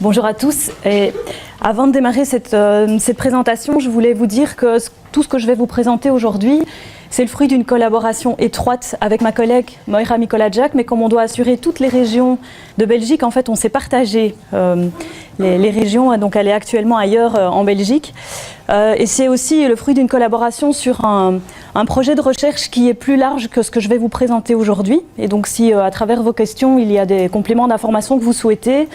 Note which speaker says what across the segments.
Speaker 1: Bonjour à tous. Et avant de démarrer cette présentation, je voulais vous dire que tout ce que je vais vous présenter aujourd'hui, c'est le fruit d'une collaboration étroite avec ma collègue Moira Mikolajczak, mais comme on doit assurer toutes les régions de Belgique, en fait, on s'est partagé les régions, donc elle est actuellement ailleurs en Belgique. Et c'est aussi le fruit d'une collaboration sur un projet de recherche qui est plus large que ce que je vais vous présenter aujourd'hui. Et donc si à travers vos questions, il y a des compléments d'information que vous souhaitez,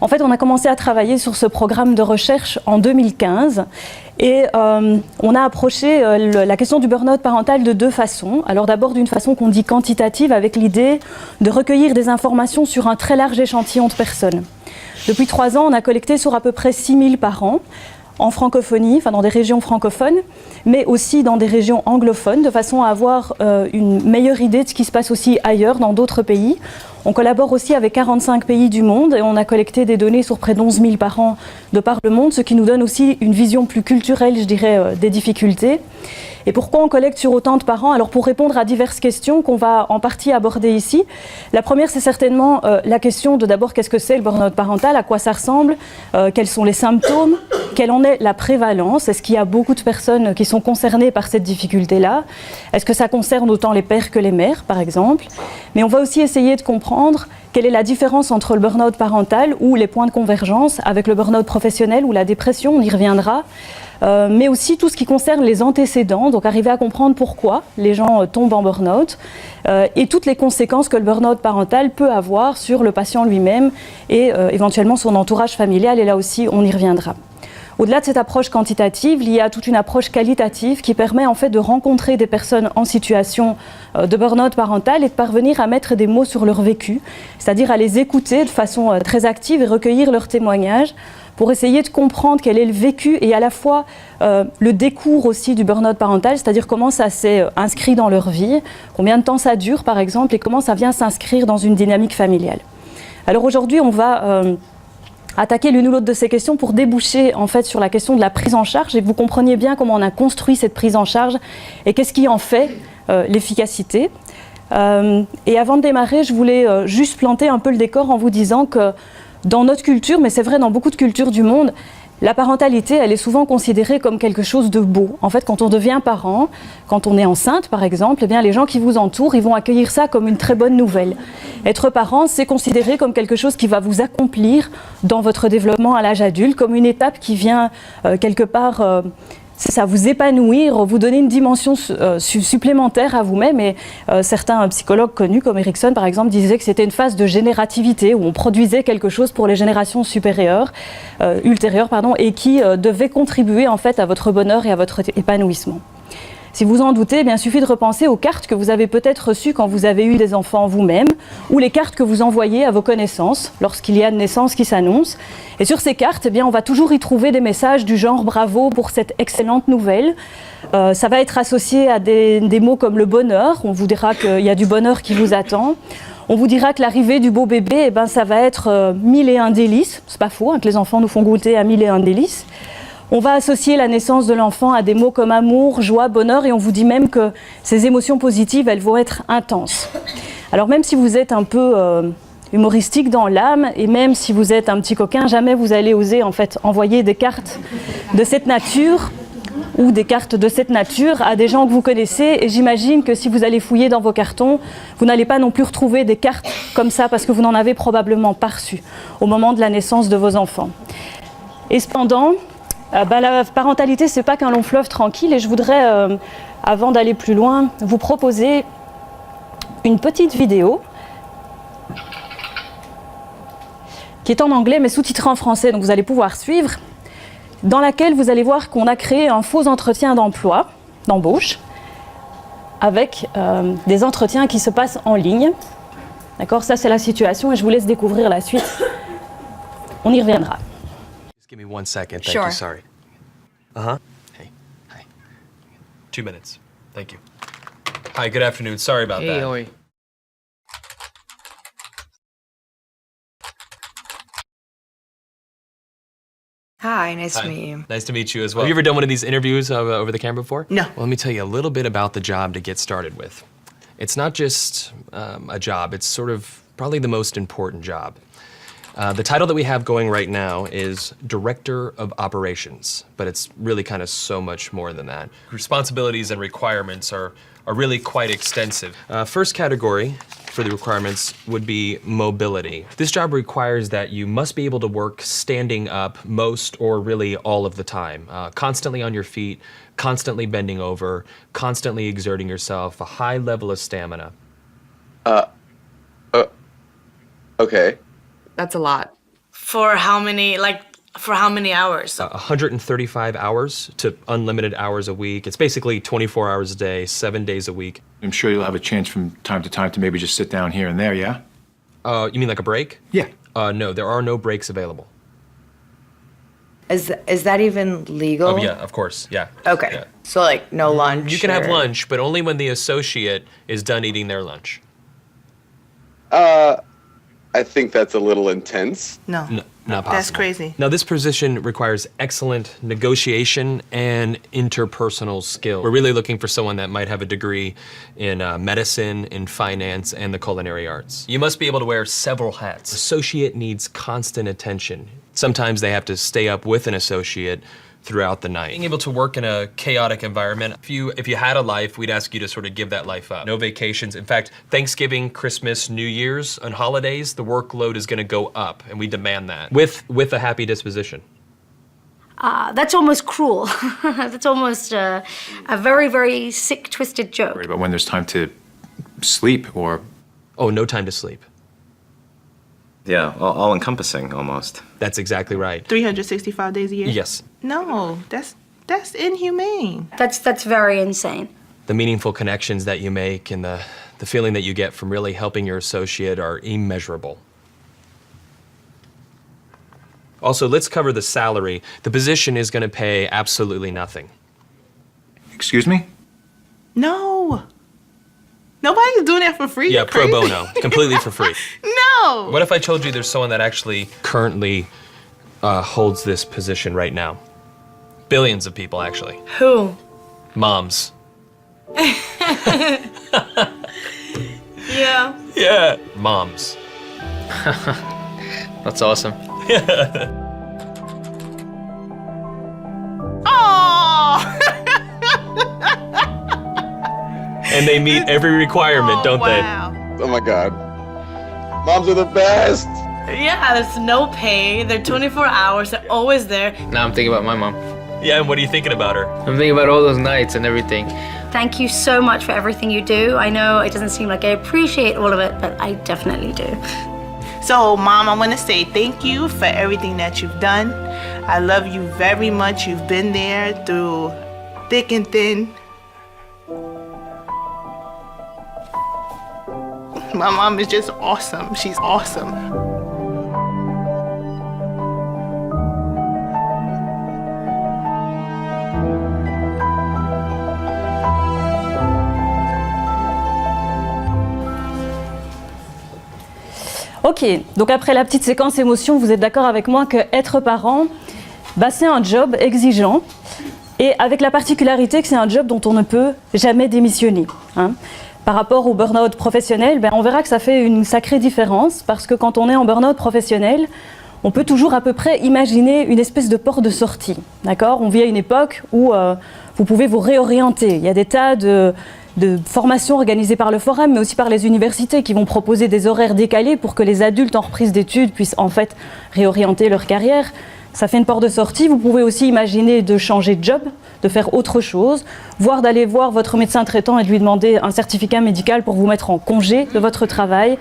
Speaker 1: en fait, on a commencé à travailler sur ce programme de recherche en 2015 et on a approché la question du burn-out parental de deux façons. Alors d'abord d'une façon qu'on dit quantitative, avec l'idée de recueillir des informations sur un très large échantillon de personnes. Depuis 3 ans, on a collecté sur à peu près 6000 parents en francophonie, enfin dans des régions francophones, mais aussi dans des régions anglophones, de façon à avoir une meilleure idée de ce qui se passe aussi ailleurs, dans d'autres pays. On collabore aussi avec 45 pays du monde et on a collecté des données sur près d'11 000 parents de par le monde, ce qui nous donne aussi une vision plus culturelle, je dirais, des difficultés. Et pourquoi on collecte sur autant de parents? Alors pour répondre à diverses questions qu'on va en partie aborder ici. La première, c'est certainement la question de d'abord qu'est-ce que c'est le burn-out parental, à quoi ça ressemble, quels sont les symptômes, quelle en est la prévalence, est-ce qu'il y a beaucoup de personnes qui sont concernées par cette difficulté-là, est-ce que ça concerne autant les pères que les mères par exemple. Mais on va aussi essayer de comprendre quelle est la différence entre le burn-out parental ou les points de convergence avec le burn-out professionnel ou la dépression, on y reviendra. Mais aussi tout ce qui concerne les antécédents, donc arriver à comprendre pourquoi les gens tombent en burn-out et toutes les conséquences que le burn-out parental peut avoir sur le patient lui-même et éventuellement son entourage familial, et là aussi on y reviendra. Au-delà de cette approche quantitative, il y a toute une approche qualitative qui permet en fait de rencontrer des personnes en situation de burn-out parental et de parvenir à mettre des mots sur leur vécu, c'est-à-dire à les écouter de façon très active et recueillir leurs témoignages pour essayer de comprendre quel est le vécu et à la fois le décours aussi du burn-out parental, c'est-à-dire comment ça s'est inscrit dans leur vie, combien de temps ça dure par exemple et comment ça vient s'inscrire dans une dynamique familiale. Alors aujourd'hui, on va attaquer l'une ou l'autre de ces questions pour déboucher en fait sur la question de la prise en charge et que vous compreniez bien comment on a construit cette prise en charge et qu'est-ce qui en fait l'efficacité. Et avant de démarrer, je voulais juste planter un peu le décor en vous disant que dans notre culture, mais c'est vrai dans beaucoup de cultures du monde, la parentalité, elle est souvent considérée comme quelque chose de beau. En fait, quand on devient parent, quand on est enceinte par exemple, eh bien, les gens qui vous entourent, ils vont accueillir ça comme une très bonne nouvelle. Être parent, c'est considéré comme quelque chose qui va vous accomplir dans votre développement à l'âge adulte, comme une étape qui vient quelque part ça vous épanouir, vous donner une dimension supplémentaire à vous-même. Et certains psychologues connus comme Erikson par exemple disaient que c'était une phase de générativité où on produisait quelque chose pour les générations supérieures, ultérieures et qui devait contribuer en fait à votre bonheur et à votre épanouissement. Si vous en doutez, eh bien, il suffit de repenser aux cartes que vous avez peut-être reçues quand vous avez eu des enfants vous-même, ou les cartes que vous envoyez à vos connaissances lorsqu'il y a une naissance qui s'annonce. Et sur ces cartes, eh bien, on va toujours y trouver des messages du genre « bravo pour cette excellente nouvelle ». Ça va être associé à des mots comme le bonheur, on vous dira qu'il y a du bonheur qui vous attend. On vous dira que l'arrivée du beau bébé, eh ben, ça va être 1001 délices. C'est pas faux, que les enfants nous font goûter à 1001 délices. On va associer la naissance de l'enfant à des mots comme amour, joie, bonheur, et on vous dit même que ces émotions positives, elles vont être intenses. Alors même si vous êtes un peu humoristique dans l'âme, et même si vous êtes un petit coquin, jamais vous allez oser en fait envoyer des cartes de cette nature ou des cartes de cette nature à des gens que vous connaissez, et j'imagine que si vous allez fouiller dans vos cartons, vous n'allez pas non plus retrouver des cartes comme ça parce que vous n'en avez probablement pas reçu au moment de la naissance de vos enfants. Et cependant, la parentalité, c'est pas qu'un long fleuve tranquille, et je voudrais, avant d'aller plus loin, vous proposer une petite vidéo qui est en anglais mais sous-titrée en français, donc vous allez pouvoir suivre, dans laquelle vous allez voir qu'on a créé un faux entretien d'embauche, avec des entretiens qui se passent en ligne. D'accord, ça c'est la situation et je vous laisse découvrir la suite. On y reviendra.
Speaker 2: Give me 1 second. Thank
Speaker 3: Sure.
Speaker 2: you. Sorry. Hey. Hi. 2 minutes. Thank you. Hi. Good afternoon. Sorry about that.
Speaker 4: Oi.
Speaker 3: Hi, nice to
Speaker 2: Hi.
Speaker 3: meet you.
Speaker 2: Nice to meet you as well. Have you ever done one of these interviews over the camera before?
Speaker 3: No.
Speaker 2: Well, let me tell you a little bit about the job to get started with. It's not just a job. It's sort of probably the most important job. The title that we have going right now is Director of Operations, but it's really kind of so much more than that. Responsibilities and requirements are really quite extensive. First category for the requirements would be mobility. This job requires that you must be able to work standing up most or really all of the time, constantly on your feet, constantly bending over, constantly exerting yourself, a high level of stamina.
Speaker 4: Okay.
Speaker 3: That's a lot.
Speaker 5: For how many hours?
Speaker 2: 135 hours to unlimited hours a week. It's basically 24 hours a day, 7 days a week.
Speaker 6: I'm sure you'll have a chance from time to time to maybe just sit down here and there, yeah?
Speaker 2: You mean like a break?
Speaker 6: Yeah.
Speaker 2: No, there are no breaks available.
Speaker 3: Is that even legal?
Speaker 2: Oh, yeah, of course, yeah.
Speaker 3: Okay.
Speaker 2: Yeah.
Speaker 3: So like no lunch.
Speaker 2: You can have
Speaker 3: or-
Speaker 2: lunch, but only when the associate is done eating their lunch.
Speaker 4: I think that's a little intense.
Speaker 7: No,
Speaker 2: Not possible.
Speaker 7: that's crazy.
Speaker 2: Now, this position requires excellent negotiation and interpersonal skill. We're really looking for someone that might have a degree in medicine, in finance, and the culinary arts. You must be able to wear several hats. Associate needs constant attention. Sometimes they have to stay up with an associate throughout the night. Being able to work in a chaotic environment, if you had a life, we'd ask you to sort of give that life up. No vacations. In fact, Thanksgiving, Christmas, New Year's, and holidays, the workload is gonna go up, and we demand that, with a happy disposition.
Speaker 8: That's almost cruel. That's almost a very, very sick, twisted joke.
Speaker 6: Worried about when there's time to sleep or...
Speaker 2: Oh, no time to sleep.
Speaker 9: Yeah, all-encompassing almost.
Speaker 2: That's exactly right.
Speaker 7: 365 days a year?
Speaker 2: Yes.
Speaker 7: No, that's inhumane.
Speaker 8: That's very insane.
Speaker 2: The meaningful connections that you make and the feeling that you get from really helping your associate are immeasurable. Also, let's cover the salary. The position is going to pay absolutely nothing.
Speaker 6: Excuse me?
Speaker 7: No. Nobody's doing that for free.
Speaker 2: Yeah,
Speaker 7: You're
Speaker 2: pro
Speaker 7: crazy.
Speaker 2: bono, completely for free.
Speaker 7: No.
Speaker 2: What if I told you there's someone that actually currently holds this position right now? Billions of people, actually.
Speaker 5: Who?
Speaker 2: Moms.
Speaker 5: Yeah.
Speaker 2: Yeah. Moms.
Speaker 10: That's awesome.
Speaker 7: Oh.
Speaker 2: And they meet every requirement, don't
Speaker 7: wow.
Speaker 4: Oh my God. Moms are the best.
Speaker 5: Yeah, there's no pay. They're 24 hours. They're always there.
Speaker 10: Now I'm thinking about my mom.
Speaker 2: they? Yeah, and what are you thinking about her?
Speaker 10: I'm thinking about all those nights and everything.
Speaker 8: Thank you so much for everything you do. I know it doesn't seem like I appreciate all of it, but I definitely do.
Speaker 7: So, Mom, I want to say thank you for everything that you've done. I love you very much. You've been there through thick and thin. My mom is just awesome. She's awesome.
Speaker 1: Ok, donc après la petite séquence émotion, vous êtes d'accord avec moi que être parent, c'est un job exigeant et avec la particularité que c'est un job dont on ne peut jamais démissionner. Hein. Par rapport au burn-out professionnel, on verra que ça fait une sacrée différence parce que quand on est en burn-out professionnel, on peut toujours à peu près imaginer une espèce de porte de sortie. D'accord ? On vit à une époque où vous pouvez vous réorienter. Il y a des tas de formations organisées par le Forum, mais aussi par les universités qui vont proposer des horaires décalés pour que les adultes en reprise d'études puissent en fait réorienter leur carrière. Ça fait une porte de sortie. Vous pouvez aussi imaginer de changer de job, de faire autre chose, voire d'aller voir votre médecin traitant et de lui demander un certificat médical pour vous mettre en congé de votre travail.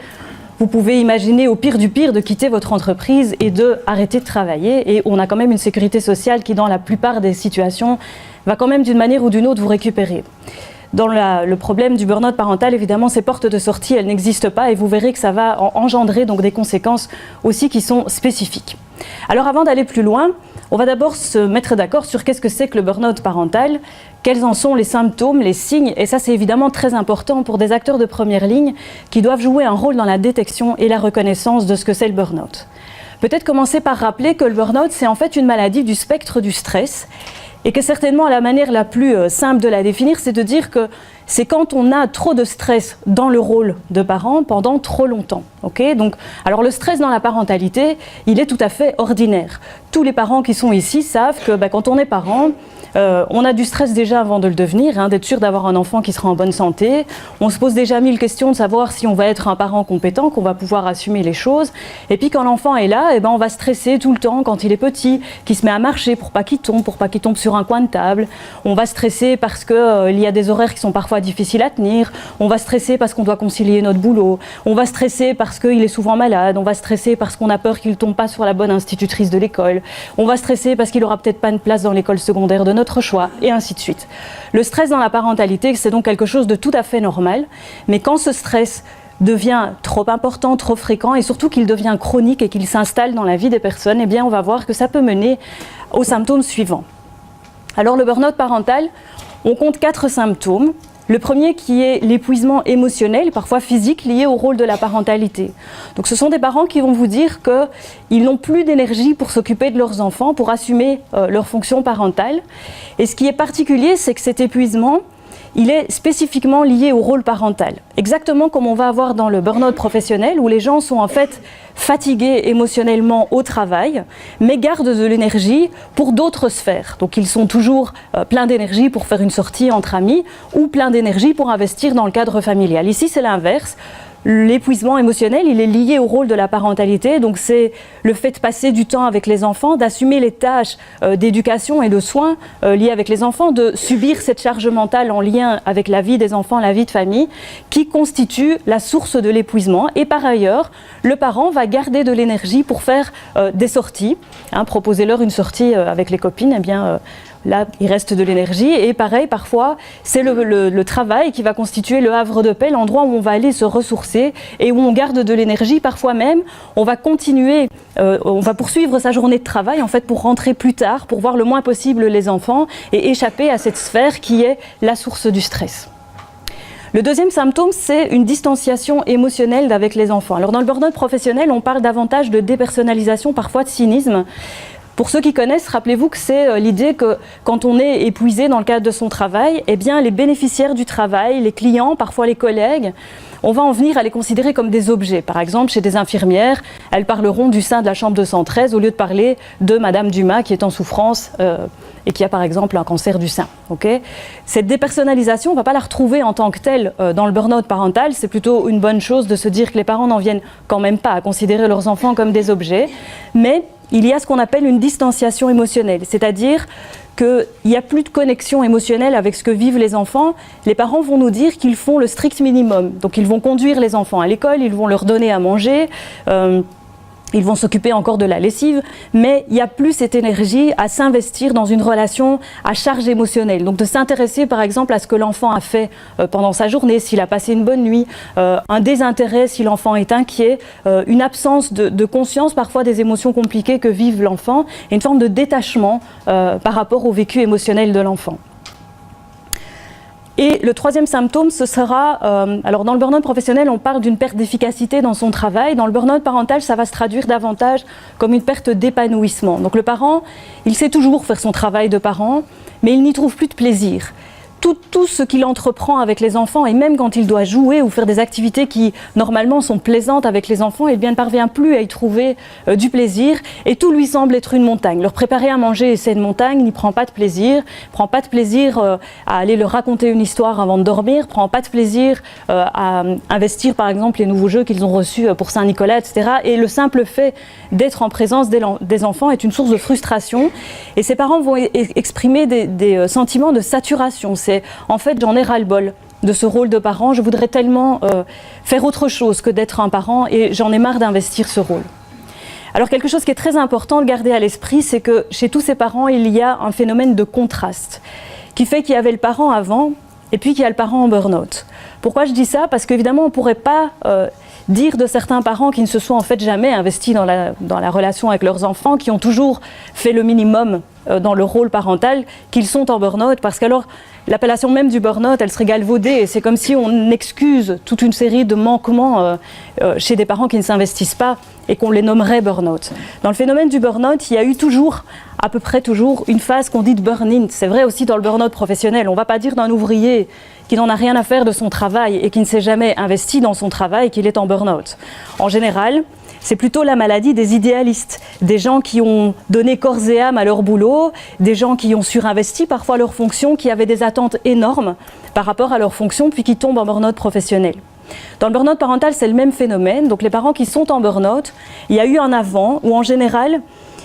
Speaker 1: Vous pouvez imaginer au pire du pire de quitter votre entreprise et d'arrêter de travailler. Et on a quand même une sécurité sociale qui, dans la plupart des situations, va quand même d'une manière ou d'une autre vous récupérer. Dans le problème du burn-out parental, évidemment, ces portes de sortie, elles n'existent pas et vous verrez que ça va engendrer donc des conséquences aussi qui sont spécifiques. Alors avant d'aller plus loin, on va d'abord se mettre d'accord sur qu'est-ce que c'est que le burn-out parental, quels en sont les symptômes, les signes, et ça c'est évidemment très important pour des acteurs de première ligne qui doivent jouer un rôle dans la détection et la reconnaissance de ce que c'est le burn-out. Peut-être commencer par rappeler que le burn-out, c'est en fait une maladie du spectre du stress et que certainement la manière la plus simple de la définir, c'est de dire que c'est quand on a trop de stress dans le rôle de parent pendant trop longtemps. Okay, donc, alors le stress dans la parentalité, il est tout à fait ordinaire. Tous les parents qui sont ici savent que quand on est parent, on a du stress déjà avant de le devenir, d'être sûr d'avoir un enfant qui sera en bonne santé. On se pose déjà 1000 questions de savoir si on va être un parent compétent, qu'on va pouvoir assumer les choses. Et puis quand l'enfant est là, on va stresser tout le temps quand il est petit, qu'il se met à marcher pour pas qu'il tombe sur un coin de table. On va stresser parce qu'il y a des horaires qui sont parfois difficiles à tenir. On va stresser parce qu'on doit concilier notre boulot. On va stresser parce qu'il est souvent malade. On va stresser parce qu'on a peur qu'il ne tombe pas sur la bonne institutrice de l'école. On va stresser parce qu'il n'aura peut-être pas une place dans l'école secondaire de notre choix, et ainsi de suite. Le stress dans la parentalité, c'est donc quelque chose de tout à fait normal, mais quand ce stress devient trop important, trop fréquent, et surtout qu'il devient chronique et qu'il s'installe dans la vie des personnes, on va voir que ça peut mener aux symptômes suivants. Alors le burn-out parental, on compte 4 symptômes. Le premier qui est l'épuisement émotionnel, parfois physique, lié au rôle de la parentalité. Donc ce sont des parents qui vont vous dire qu'ils n'ont plus d'énergie pour s'occuper de leurs enfants, pour assumer leur fonction parentale. Et ce qui est particulier, c'est que cet épuisement, il est spécifiquement lié au rôle parental. Exactement comme on va avoir dans le burn-out professionnel, où les gens sont en fait fatigués émotionnellement au travail, mais gardent de l'énergie pour d'autres sphères. Donc ils sont toujours pleins d'énergie pour faire une sortie entre amis, ou pleins d'énergie pour investir dans le cadre familial. Ici, c'est l'inverse. L'épuisement émotionnel, il est lié au rôle de la parentalité, donc c'est le fait de passer du temps avec les enfants, d'assumer les tâches d'éducation et de soins liées avec les enfants, de subir cette charge mentale en lien avec la vie des enfants, la vie de famille, qui constitue la source de l'épuisement. Et par ailleurs, le parent va garder de l'énergie pour faire des sorties, proposez-leur une sortie avec les copines, là, il reste de l'énergie. Et pareil, parfois, c'est le travail qui va constituer le havre de paix, l'endroit où on va aller se ressourcer et où on garde de l'énergie. Parfois même, on va continuer, on va poursuivre sa journée de travail, en fait, pour rentrer plus tard, pour voir le moins possible les enfants et échapper à cette sphère qui est la source du stress. Le deuxième symptôme, c'est une distanciation émotionnelle avec les enfants. Alors, dans le burn-out professionnel, on parle davantage de dépersonnalisation, parfois de cynisme. Pour ceux qui connaissent, rappelez-vous que c'est l'idée que quand on est épuisé dans le cadre de son travail, les bénéficiaires du travail, les clients, parfois les collègues, on va en venir à les considérer comme des objets. Par exemple, chez des infirmières, elles parleront du sein de la chambre 213 au lieu de parler de Madame Dumas qui est en souffrance et qui a par exemple un cancer du sein. Okay, cette dépersonnalisation, on ne va pas la retrouver en tant que telle dans le burn-out parental. C'est plutôt une bonne chose de se dire que les parents n'en viennent quand même pas à considérer leurs enfants comme des objets. Mais il y a ce qu'on appelle une distanciation émotionnelle, c'est-à-dire qu'il n'y a plus de connexion émotionnelle avec ce que vivent les enfants. Les parents vont nous dire qu'ils font le strict minimum. Donc ils vont conduire les enfants à l'école, ils vont leur donner à manger, ils vont s'occuper encore de la lessive, mais il n'y a plus cette énergie à s'investir dans une relation à charge émotionnelle. Donc de s'intéresser par exemple à ce que l'enfant a fait pendant sa journée, s'il a passé une bonne nuit, un désintérêt si l'enfant est inquiet, une absence de conscience parfois des émotions compliquées que vive l'enfant, et une forme de détachement par rapport au vécu émotionnel de l'enfant. Et le troisième symptôme, ce sera, alors dans le burn-out professionnel, on parle d'une perte d'efficacité dans son travail. Dans le burn-out parental, ça va se traduire davantage comme une perte d'épanouissement. Donc le parent, il sait toujours faire son travail de parent, mais il n'y trouve plus de plaisir. Tout ce qu'il entreprend avec les enfants, et même quand il doit jouer ou faire des activités qui normalement sont plaisantes avec les enfants, ne parvient plus à y trouver du plaisir, et tout lui semble être une montagne. Leur préparer à manger, c'est une montagne, il n'y prend pas de plaisir, prend pas de plaisir à aller leur raconter une histoire avant de dormir, prend pas de plaisir à investir par exemple les nouveaux jeux qu'ils ont reçus pour Saint-Nicolas, etc. Et le simple fait d'être en présence des enfants est une source de frustration, et ces parents vont exprimer des sentiments de saturation. C'est en fait, j'en ai ras-le-bol de ce rôle de parent, je voudrais tellement faire autre chose que d'être un parent et j'en ai marre d'investir ce rôle. Alors quelque chose qui est très important de garder à l'esprit, c'est que chez tous ces parents, il y a un phénomène de contraste qui fait qu'il y avait le parent avant et puis qu'il y a le parent en burn-out. Pourquoi je dis ça? Parce qu'évidemment, on ne pourrait pas dire de certains parents qui ne se sont en fait jamais investis dans la relation avec leurs enfants, qui ont toujours fait le minimum dans le rôle parental, qu'ils sont en burn-out, parce qu'alors l'appellation même du burn-out, elle serait galvaudée, et c'est comme si on excuse toute une série de manquements chez des parents qui ne s'investissent pas et qu'on les nommerait burn-out. Dans le phénomène du burn-out, il y a eu toujours, à peu près toujours, une phase qu'on dit de burn-in. C'est vrai aussi dans le burn-out professionnel. On ne va pas dire d'un ouvrier qui n'en a rien à faire de son travail et qui ne s'est jamais investi dans son travail qu'il est en burn-out. En général, c'est plutôt la maladie des idéalistes, des gens qui ont donné corps et âme à leur boulot, des gens qui ont surinvesti parfois leurs fonctions, qui avaient des attentes énormes par rapport à leurs fonctions, puis qui tombent en burn-out professionnel. Dans le burn-out parental, c'est le même phénomène. Donc les parents qui sont en burn-out, il y a eu un avant où en général,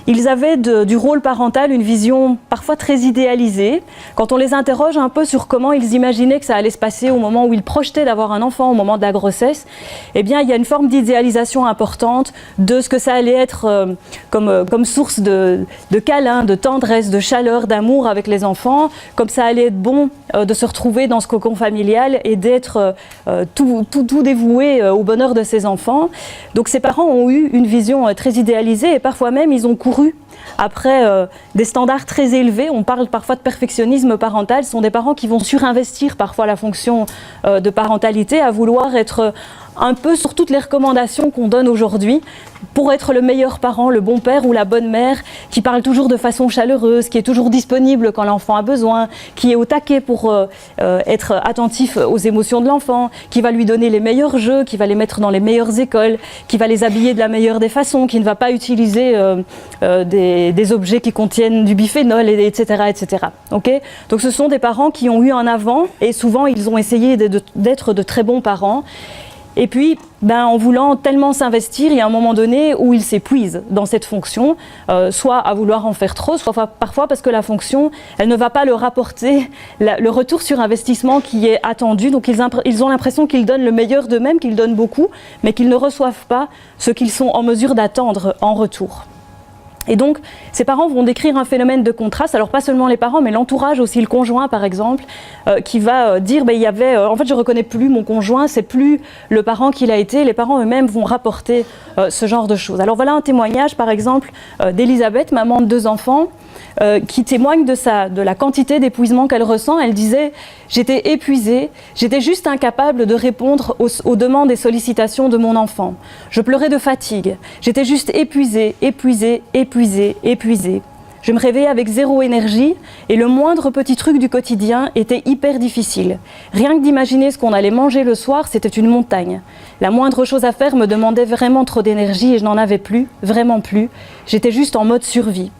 Speaker 1: ils avaient du rôle parental une vision parfois très idéalisée. Quand on les interroge un peu sur comment ils imaginaient que ça allait se passer au moment où ils projetaient d'avoir un enfant, au moment de la grossesse, eh bien, il y a une forme d'idéalisation importante de ce que ça allait être comme source de câlin, de tendresse, de chaleur, d'amour avec les enfants, comme ça allait être bon de se retrouver dans ce cocon familial et d'être tout dévoué au bonheur de ses enfants. Donc ces parents ont eu une vision très idéalisée et parfois même ils ont couru après des standards très élevés. On parle parfois de perfectionnisme parental. Ce sont des parents qui vont surinvestir parfois la fonction de parentalité, à vouloir être un peu sur toutes les recommandations qu'on donne aujourd'hui pour être le meilleur parent, le bon père ou la bonne mère, qui parle toujours de façon chaleureuse, qui est toujours disponible quand l'enfant a besoin, qui est au taquet pour être attentif aux émotions de l'enfant, qui va lui donner les meilleurs jeux, qui va les mettre dans les meilleures écoles, qui va les habiller de la meilleure des façons, qui ne va pas utiliser des objets qui contiennent du biphénol, etc. etc. Okay ? Donc ce sont des parents qui ont eu un avant et souvent ils ont essayé d'être de très bons parents. Et puis, en voulant tellement s'investir, il y a un moment donné où ils s'épuisent dans cette fonction, soit à vouloir en faire trop, soit parfois parce que la fonction, elle ne va pas leur apporter le retour sur investissement qui est attendu. Donc ils ont l'impression qu'ils donnent le meilleur d'eux-mêmes, qu'ils donnent beaucoup, mais qu'ils ne reçoivent pas ce qu'ils sont en mesure d'attendre en retour. Et donc, ces parents vont décrire un phénomène de contraste, alors pas seulement les parents, mais l'entourage aussi, le conjoint par exemple, qui va dire, il y avait, en fait je ne reconnais plus mon conjoint, c'est plus le parent qu'il a été, les parents eux-mêmes vont rapporter ce genre de choses. Alors voilà un témoignage par exemple d'Elisabeth, maman de 2 enfants, qui témoigne de la quantité d'épuisement qu'elle ressent. Elle disait « J'étais épuisée, j'étais juste incapable de répondre aux demandes et sollicitations de mon enfant. Je pleurais de fatigue, j'étais juste épuisée. Je me réveillais avec 0 énergie et le moindre petit truc du quotidien était hyper difficile. Rien que d'imaginer ce qu'on allait manger le soir, c'était une montagne. La moindre chose à faire me demandait vraiment trop d'énergie et je n'en avais plus, vraiment plus. J'étais juste en mode survie. »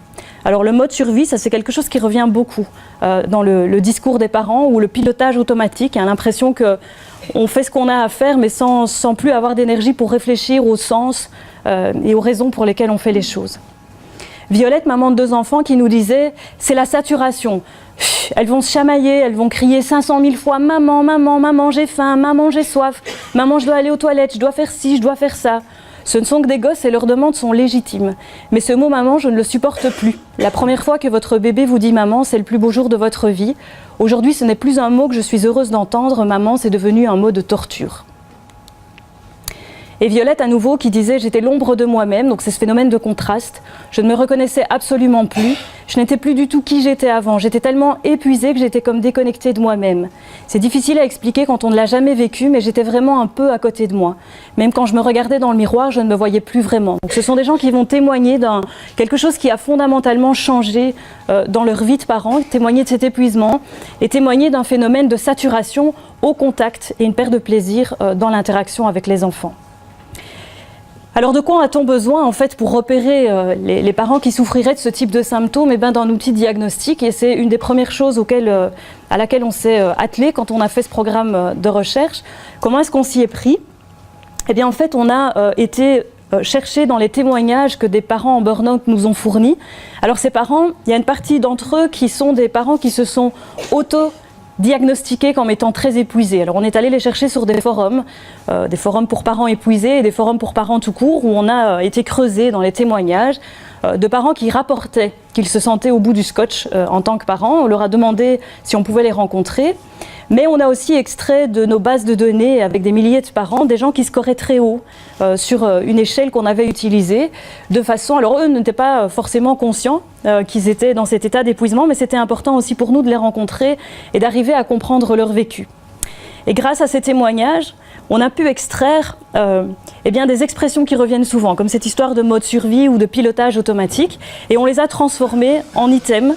Speaker 1: Alors le mode survie, ça c'est quelque chose qui revient beaucoup dans le discours des parents ou le pilotage automatique. Il y a l'impression qu'on fait ce qu'on a à faire mais sans plus avoir d'énergie pour réfléchir au sens et aux raisons pour lesquelles on fait les choses. Violette, maman de 2 enfants, qui nous disait « c'est la saturation ». Elles vont se chamailler, elles vont crier 500 000 fois « maman, maman, maman, j'ai faim, maman, j'ai soif, maman, je dois aller aux toilettes, je dois faire ci, je dois faire ça ». Ce ne sont que des gosses et leurs demandes sont légitimes. Mais ce mot « maman », je ne le supporte plus. La première fois que votre bébé vous dit « maman », c'est le plus beau jour de votre vie. Aujourd'hui, ce n'est plus un mot que je suis heureuse d'entendre. « Maman », c'est devenu un mot de torture. Et Violette, à nouveau, qui disait « j'étais l'ombre de moi-même », donc c'est ce phénomène de contraste. Je ne me reconnaissais absolument plus. Je n'étais plus du tout qui j'étais avant. J'étais tellement épuisée que j'étais comme déconnectée de moi-même. C'est difficile à expliquer quand on ne l'a jamais vécu, mais j'étais vraiment un peu à côté de moi. Même quand je me regardais dans le miroir, je ne me voyais plus vraiment. Donc ce sont des gens qui vont témoigner d'un quelque chose qui a fondamentalement changé dans leur vie de parents, témoigner de cet épuisement et témoigner d'un phénomène de saturation au contact et une perte de plaisir dans l'interaction avec les enfants. Alors de quoi a-t-on besoin en fait pour repérer les parents qui souffriraient de ce type de symptômes? Eh bien d'un outil diagnostique, et c'est une des premières choses à laquelle on s'est attelé quand on a fait ce programme de recherche. Comment est-ce qu'on s'y est pris? Eh bien en fait on a été chercher dans les témoignages que des parents en burn-out nous ont fournis. Alors ces parents, il y a une partie d'entre eux qui sont des parents qui se sont diagnostiqués comme étant très épuisés. Alors on est allé les chercher sur des forums pour parents épuisés et des forums pour parents tout court, où on a été creusé dans les témoignages de parents qui rapportaient qu'ils se sentaient au bout du scotch en tant que parents. On leur a demandé si on pouvait les rencontrer. Mais on a aussi extrait de nos bases de données avec des milliers de parents, des gens qui scoraient très haut sur une échelle qu'on avait utilisée de façon... Alors eux n'étaient pas forcément conscients qu'ils étaient dans cet état d'épuisement, mais c'était important aussi pour nous de les rencontrer et d'arriver à comprendre leur vécu. Et grâce à ces témoignages, on a pu extraire des expressions qui reviennent souvent, comme cette histoire de mode survie ou de pilotage automatique, et on les a transformées en items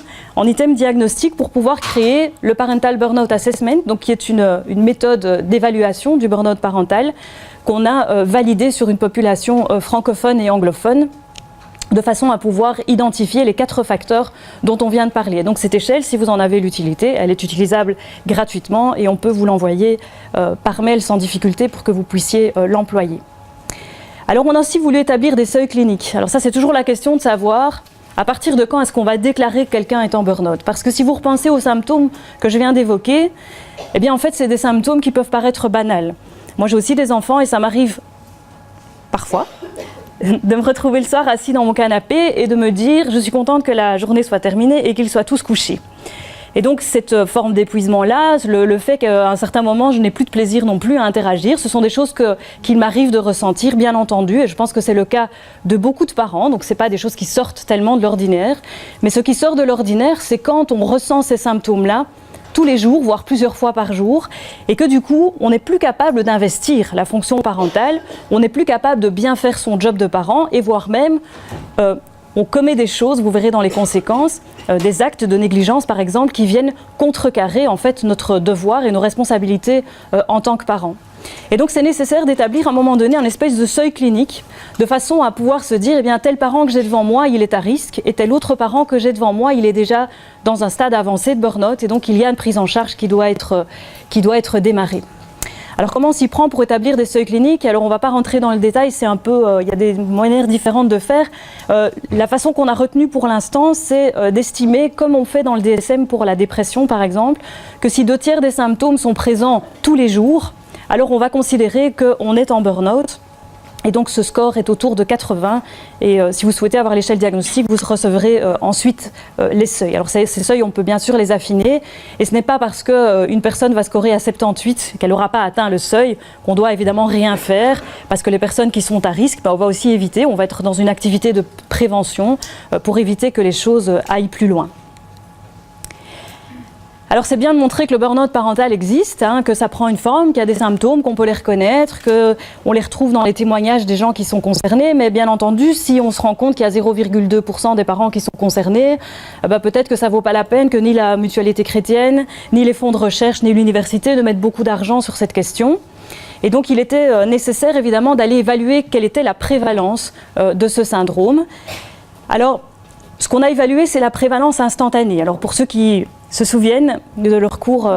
Speaker 1: diagnostiques pour pouvoir créer le Parental Burnout Assessment, donc qui est une méthode d'évaluation du burn-out parental qu'on a validée sur une population francophone et anglophone, de façon à pouvoir identifier les 4 facteurs dont on vient de parler. Donc cette échelle, si vous en avez l'utilité, elle est utilisable gratuitement et on peut vous l'envoyer par mail sans difficulté pour que vous puissiez l'employer. Alors on a aussi voulu établir des seuils cliniques. Alors ça, c'est toujours la question de savoir à partir de quand est-ce qu'on va déclarer que quelqu'un est en burn-out. Parce que si vous repensez aux symptômes que je viens d'évoquer, eh bien en fait c'est des symptômes qui peuvent paraître banals. Moi j'ai aussi des enfants et ça m'arrive parfois de me retrouver le soir assis dans mon canapé et de me dire je suis contente que la journée soit terminée et qu'ils soient tous couchés. Et donc cette forme d'épuisement-là, le fait qu'à un certain moment je n'ai plus de plaisir non plus à interagir, ce sont des choses qu'il m'arrive de ressentir, bien entendu, et je pense que c'est le cas de beaucoup de parents, donc ce n'est pas des choses qui sortent tellement de l'ordinaire, mais ce qui sort de l'ordinaire, c'est quand on ressent ces symptômes-là tous les jours, voire plusieurs fois par jour, et que du coup, on n'est plus capable d'investir la fonction parentale, on n'est plus capable de bien faire son job de parent, et voire même, on commet des choses, vous verrez dans les conséquences, des actes de négligence par exemple, qui viennent contrecarrer en fait notre devoir et nos responsabilités en tant que parents. Et donc c'est nécessaire d'établir à un moment donné un espèce de seuil clinique, de façon à pouvoir se dire, eh bien tel parent que j'ai devant moi, il est à risque, et tel autre parent que j'ai devant moi, il est déjà dans un stade avancé de burn-out, et donc il y a une prise en charge qui doit être démarrée. Alors comment on s'y prend pour établir des seuils cliniques? Alors on ne va pas rentrer dans le détail, c'est un peu, il y a des manières différentes de faire. La façon qu'on a retenue pour l'instant, c'est d'estimer, comme on fait dans le DSM pour la dépression par exemple, que si 2/3 des symptômes sont présents tous les jours, alors on va considérer qu'on est en burn-out. Et donc ce score est autour de 80 et si vous souhaitez avoir l'échelle diagnostique, vous recevrez ensuite les seuils. Alors ces seuils, on peut bien sûr les affiner et ce n'est pas parce qu'une personne va scorer à 78 qu'elle n'aura pas atteint le seuil qu'on doit évidemment rien faire, parce que les personnes qui sont à risque, on va aussi éviter, on va être dans une activité de prévention pour éviter que les choses aillent plus loin. Alors c'est bien de montrer que le burn-out parental existe, que ça prend une forme, qu'il y a des symptômes, qu'on peut les reconnaître, qu'on les retrouve dans les témoignages des gens qui sont concernés, mais bien entendu, si on se rend compte qu'il y a 0,2% des parents qui sont concernés, peut-être que ça ne vaut pas la peine que ni la mutualité chrétienne, ni les fonds de recherche, ni l'université ne mettent beaucoup d'argent sur cette question. Et donc il était nécessaire évidemment d'aller évaluer quelle était la prévalence de ce syndrome. Alors, ce qu'on a évalué, c'est la prévalence instantanée. Alors pour ceux qui se souviennent de leur cours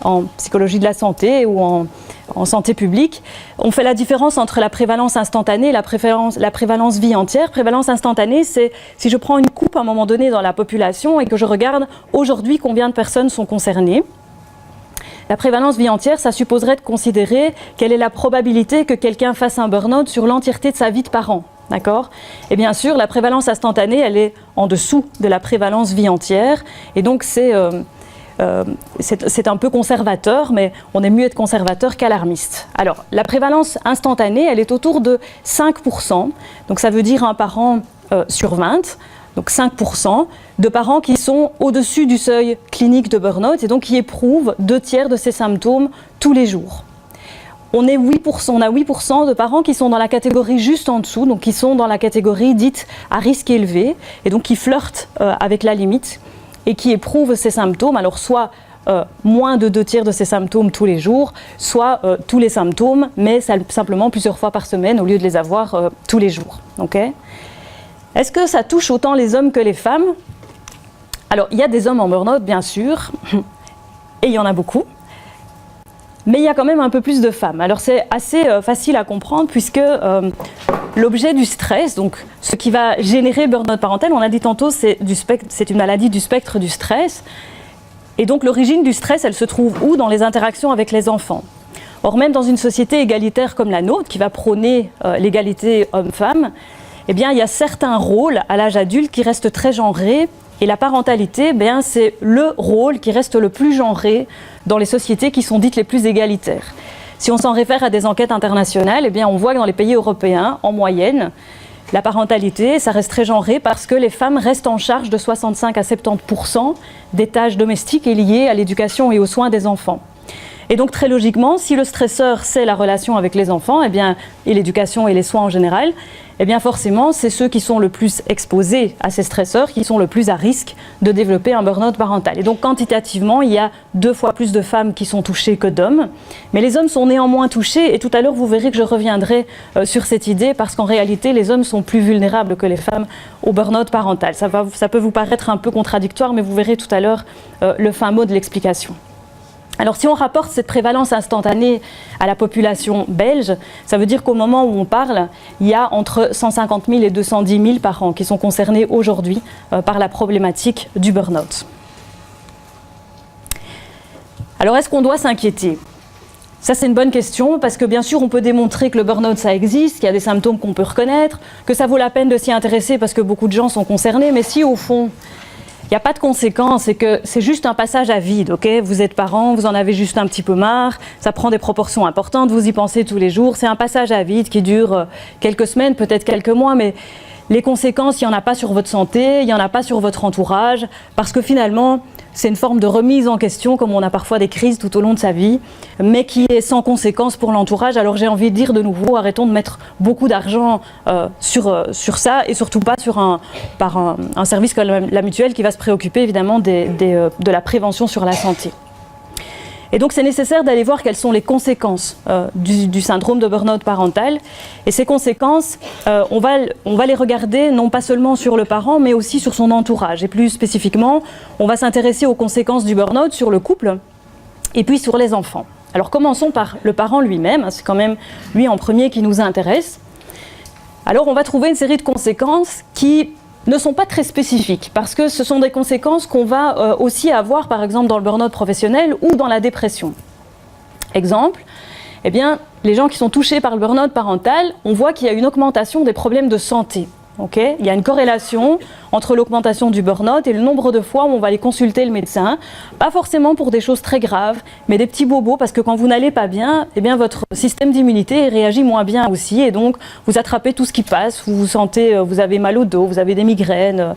Speaker 1: en psychologie de la santé ou en santé publique, on fait la différence entre la prévalence instantanée et la prévalence vie entière. Prévalence instantanée, c'est si je prends une coupe à un moment donné dans la population et que je regarde aujourd'hui combien de personnes sont concernées. La prévalence vie entière, ça supposerait de considérer quelle est la probabilité que quelqu'un fasse un burn-out sur l'entièreté de sa vie de parent. D'accord ? Et bien sûr, la prévalence instantanée, elle est en dessous de la prévalence vie entière. Et donc, c'est un peu conservateur, mais on aime mieux être conservateur qu'alarmiste. Alors, la prévalence instantanée, elle est autour de 5%. Donc, ça veut dire un parent sur 20. Donc 5% de parents qui sont au-dessus du seuil clinique de burn-out et donc qui éprouvent 2/3 de ces symptômes tous les jours. On a 8% de parents qui sont dans la catégorie juste en dessous, donc qui sont dans la catégorie dite à risque élevé, et donc qui flirtent avec la limite et qui éprouvent ces symptômes, alors soit moins de 2/3 de ces symptômes tous les jours, soit tous les symptômes, mais simplement plusieurs fois par semaine au lieu de les avoir tous les jours. Okay ? Est-ce que ça touche autant les hommes que les femmes? Alors, il y a des hommes en burn-out, bien sûr, et il y en a beaucoup. Mais il y a quand même un peu plus de femmes. Alors c'est assez facile à comprendre puisque l'objet du stress, donc ce qui va générer burn-out parental, on a dit tantôt, c'est une maladie du spectre du stress. Et donc l'origine du stress, elle se trouve où? Dans les interactions avec les enfants. Or même dans une société égalitaire comme la nôtre, qui va prôner l'égalité homme-femme, eh bien il y a certains rôles à l'âge adulte qui restent très genrés. Et la parentalité, c'est le rôle qui reste le plus genré dans les sociétés qui sont dites les plus égalitaires. Si on s'en réfère à des enquêtes internationales, on voit que dans les pays européens, en moyenne, la parentalité, ça reste très genré parce que les femmes restent en charge de 65 à 70% des tâches domestiques et liées à l'éducation et aux soins des enfants. Et donc très logiquement, si le stresseur c'est la relation avec les enfants, et l'éducation et les soins en général, forcément c'est ceux qui sont le plus exposés à ces stresseurs qui sont le plus à risque de développer un burn-out parental. Et donc quantitativement, il y a 2 fois plus de femmes qui sont touchées que d'hommes, mais les hommes sont néanmoins touchés, et tout à l'heure vous verrez que je reviendrai sur cette idée, parce qu'en réalité les hommes sont plus vulnérables que les femmes au burn-out parental. Ça peut vous paraître un peu contradictoire, mais vous verrez tout à l'heure le fin mot de l'explication. Alors si on rapporte cette prévalence instantanée à la population belge, ça veut dire qu'au moment où on parle, il y a entre 150 000 et 210 000 parents qui sont concernés aujourd'hui par la problématique du burn-out. Alors est-ce qu'on doit s'inquiéter ? Ça c'est une bonne question, parce que bien sûr on peut démontrer que le burn-out ça existe, qu'il y a des symptômes qu'on peut reconnaître, que ça vaut la peine de s'y intéresser parce que beaucoup de gens sont concernés, mais si au fond il n'y a pas de conséquences, et que c'est juste un passage à vide, ok ? Vous êtes parent, vous en avez juste un petit peu marre, ça prend des proportions importantes, vous y pensez tous les jours, c'est un passage à vide qui dure quelques semaines, peut-être quelques mois, mais les conséquences, il n'y en a pas sur votre santé, il n'y en a pas sur votre entourage, parce que finalement, c'est une forme de remise en question, comme on a parfois des crises tout au long de sa vie, mais qui est sans conséquence pour l'entourage. Alors j'ai envie de dire de nouveau, arrêtons de mettre beaucoup d'argent sur ça, et surtout pas par un service comme la mutuelle qui va se préoccuper évidemment de la prévention sur la santé. Et donc c'est nécessaire d'aller voir quelles sont les conséquences du syndrome de burn-out parental. Et ces conséquences, on va les regarder non pas seulement sur le parent, mais aussi sur son entourage. Et plus spécifiquement, on va s'intéresser aux conséquences du burn-out sur le couple et puis sur les enfants. Alors commençons par le parent lui-même, c'est quand même lui en premier qui nous intéresse. Alors on va trouver une série de conséquences qui ne sont pas très spécifiques, parce que ce sont des conséquences qu'on va aussi avoir par exemple dans le burn-out professionnel ou dans la dépression. Exemple, les gens qui sont touchés par le burn-out parental, on voit qu'il y a une augmentation des problèmes de santé. Okay ? Il y a une corrélation entre l'augmentation du burn-out et le nombre de fois où on va aller consulter le médecin, pas forcément pour des choses très graves, mais des petits bobos, parce que quand vous n'allez pas bien, votre système d'immunité réagit moins bien aussi, et donc vous attrapez tout ce qui passe, vous vous sentez, vous avez mal au dos, vous avez des migraines,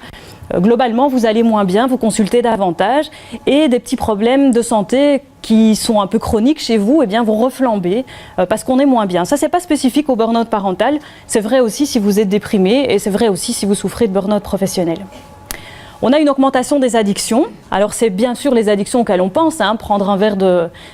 Speaker 1: globalement vous allez moins bien, vous consultez davantage, et des petits problèmes de santé qui sont un peu chroniques chez vous, vont reflamber parce qu'on est moins bien. Ça, c'est pas spécifique au burn-out parental, c'est vrai aussi si vous êtes déprimé, et c'est vrai aussi si vous souffrez de burn-out professionnel. On a une augmentation des addictions. Alors c'est bien sûr les addictions auxquelles on pense, prendre un verre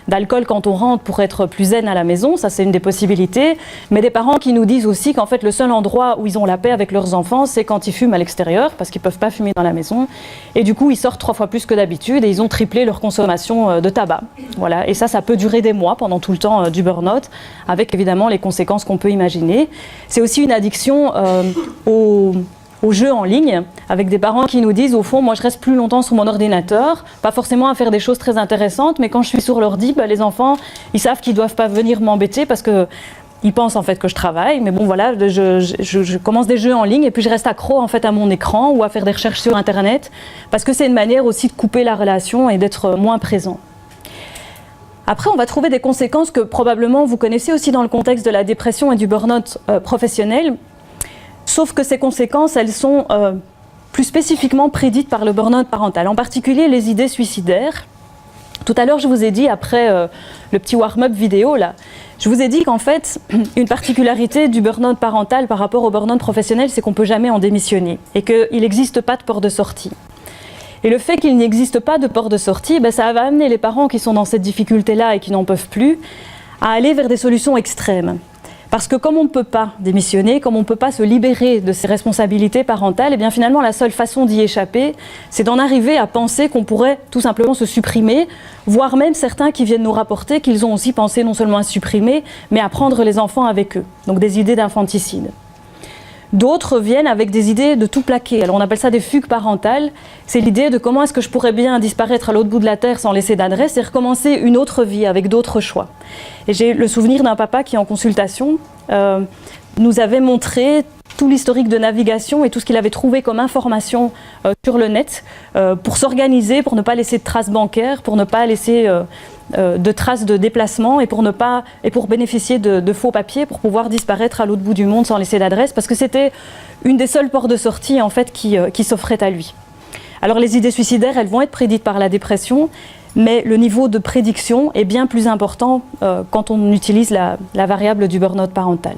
Speaker 1: d'alcool quand on rentre pour être plus zen à la maison, ça c'est une des possibilités. Mais des parents qui nous disent aussi qu'en fait le seul endroit où ils ont la paix avec leurs enfants, c'est quand ils fument à l'extérieur, parce qu'ils ne peuvent pas fumer dans la maison. Et du coup ils sortent 3 fois plus que d'habitude et ils ont triplé leur consommation de tabac. Voilà. Et ça peut durer des mois pendant tout le temps du burn-out, avec évidemment les conséquences qu'on peut imaginer. C'est aussi une addiction aux jeux en ligne, avec des parents qui nous disent, au fond, moi je reste plus longtemps sur mon ordinateur, pas forcément à faire des choses très intéressantes, mais quand je suis sur l'ordi, les enfants, ils savent qu'ils doivent pas venir m'embêter parce que ils pensent en fait que je travaille, mais bon voilà, je commence des jeux en ligne et puis je reste accro en fait à mon écran ou à faire des recherches sur Internet, parce que c'est une manière aussi de couper la relation et d'être moins présent. Après, on va trouver des conséquences que probablement vous connaissez aussi dans le contexte de la dépression et du burn-out professionnel. Sauf que ces conséquences, elles sont plus spécifiquement prédites par le burn-out parental, en particulier les idées suicidaires. Tout à l'heure, je vous ai dit, après le petit warm-up vidéo, là, je vous ai dit qu'en fait, une particularité du burn-out parental par rapport au burn-out professionnel, c'est qu'on ne peut jamais en démissionner et qu'il n'existe pas de porte de sortie. Et le fait qu'il n'existe pas de porte de sortie, ça va amener les parents qui sont dans cette difficulté-là et qui n'en peuvent plus à aller vers des solutions extrêmes. Parce que comme on ne peut pas démissionner, comme on ne peut pas se libérer de ses responsabilités parentales, finalement la seule façon d'y échapper, c'est d'en arriver à penser qu'on pourrait tout simplement se supprimer, voire même certains qui viennent nous rapporter qu'ils ont aussi pensé non seulement à se supprimer, mais à prendre les enfants avec eux. Donc des idées d'infanticide. D'autres viennent avec des idées de tout plaquer. Alors on appelle ça des fugues parentales. C'est l'idée de comment est-ce que je pourrais bien disparaître à l'autre bout de la terre sans laisser d'adresse et recommencer une autre vie avec d'autres choix. Et j'ai le souvenir d'un papa qui en consultation nous avait montré tout l'historique de navigation et tout ce qu'il avait trouvé comme information sur le net pour s'organiser, pour ne pas laisser de traces bancaires, pour ne pas laisser de traces de déplacement et pour bénéficier de faux papiers pour pouvoir disparaître à l'autre bout du monde sans laisser d'adresse, parce que c'était une des seules portes de sortie en fait qui s'offrait à lui. Alors les idées suicidaires, elles vont être prédites par la dépression, mais le niveau de prédiction est bien plus important quand on utilise la variable du burn-out parental.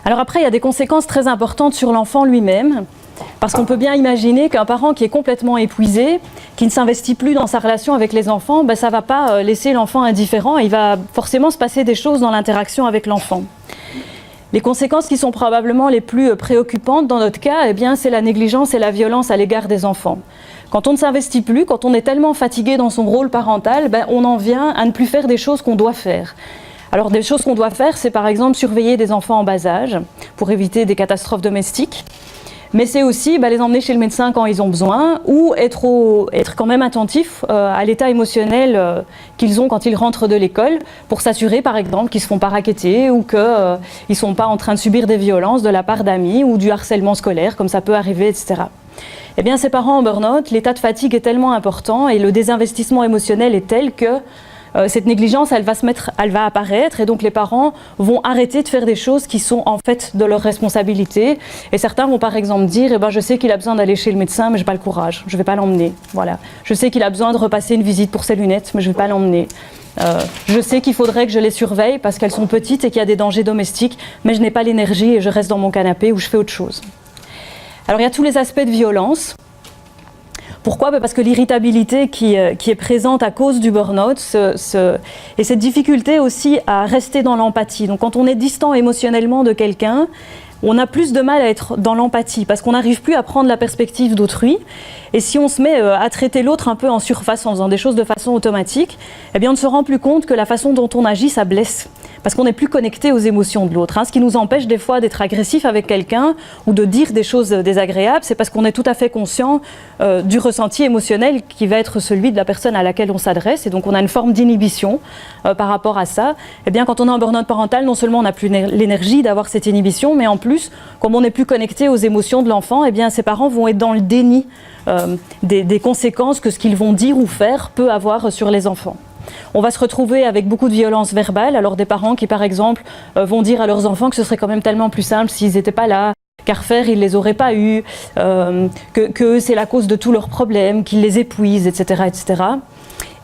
Speaker 1: Alors après, il y a des conséquences très importantes sur l'enfant lui-même, parce qu'on peut bien imaginer qu'un parent qui est complètement épuisé, qui ne s'investit plus dans sa relation avec les enfants, ça ne va pas laisser l'enfant indifférent, il va forcément se passer des choses dans l'interaction avec l'enfant. Les conséquences qui sont probablement les plus préoccupantes dans notre cas, eh bien, c'est la négligence et la violence à l'égard des enfants. Quand on ne s'investit plus, quand on est tellement fatigué dans son rôle parental, on en vient à ne plus faire des choses qu'on doit faire. Alors des choses qu'on doit faire, c'est par exemple surveiller des enfants en bas âge pour éviter des catastrophes domestiques. Mais c'est aussi les emmener chez le médecin quand ils ont besoin ou être quand même attentif à l'état émotionnel qu'ils ont quand ils rentrent de l'école pour s'assurer par exemple qu'ils ne se font pas racketter ou qu'ils ne sont pas en train de subir des violences de la part d'amis ou du harcèlement scolaire comme ça peut arriver, etc. Eh bien ces parents en burn-out, l'état de fatigue est tellement important et le désinvestissement émotionnel est tel que cette négligence, elle va apparaître et donc les parents vont arrêter de faire des choses qui sont en fait de leur responsabilité. Et certains vont par exemple dire, je sais qu'il a besoin d'aller chez le médecin, mais je n'ai pas le courage, je ne vais pas l'emmener. Voilà. Je sais qu'il a besoin de repasser une visite pour ses lunettes, mais je ne vais pas l'emmener. Je sais qu'il faudrait que je les surveille parce qu'elles sont petites et qu'il y a des dangers domestiques, mais je n'ai pas l'énergie et je reste dans mon canapé ou je fais autre chose. Alors il y a tous les aspects de violence. Pourquoi ? Parce que l'irritabilité qui est présente à cause du burn-out et cette difficulté aussi à rester dans l'empathie. Donc quand on est distant émotionnellement de quelqu'un, on a plus de mal à être dans l'empathie parce qu'on n'arrive plus à prendre la perspective d'autrui. Et si on se met à traiter l'autre un peu en surface en faisant des choses de façon automatique, eh bien on ne se rend plus compte que la façon dont on agit, ça blesse. Parce qu'on n'est plus connecté aux émotions de l'autre. Ce qui nous empêche des fois d'être agressif avec quelqu'un ou de dire des choses désagréables, c'est parce qu'on est tout à fait conscient du ressenti émotionnel qui va être celui de la personne à laquelle on s'adresse. Et donc on a une forme d'inhibition par rapport à ça. Eh bien quand on est en burn-out parental, non seulement on n'a plus l'énergie d'avoir cette inhibition, mais en plus, comme on n'est plus connecté aux émotions de l'enfant, eh bien ses parents vont être dans le déni des conséquences que ce qu'ils vont dire ou faire peut avoir sur les enfants. On va se retrouver avec beaucoup de violence verbale, alors des parents qui par exemple vont dire à leurs enfants que ce serait quand même tellement plus simple s'ils n'étaient pas là, car faire ils ne les auraient pas eus, que c'est la cause de tous leurs problèmes, qu'ils les épuisent, etc. etc.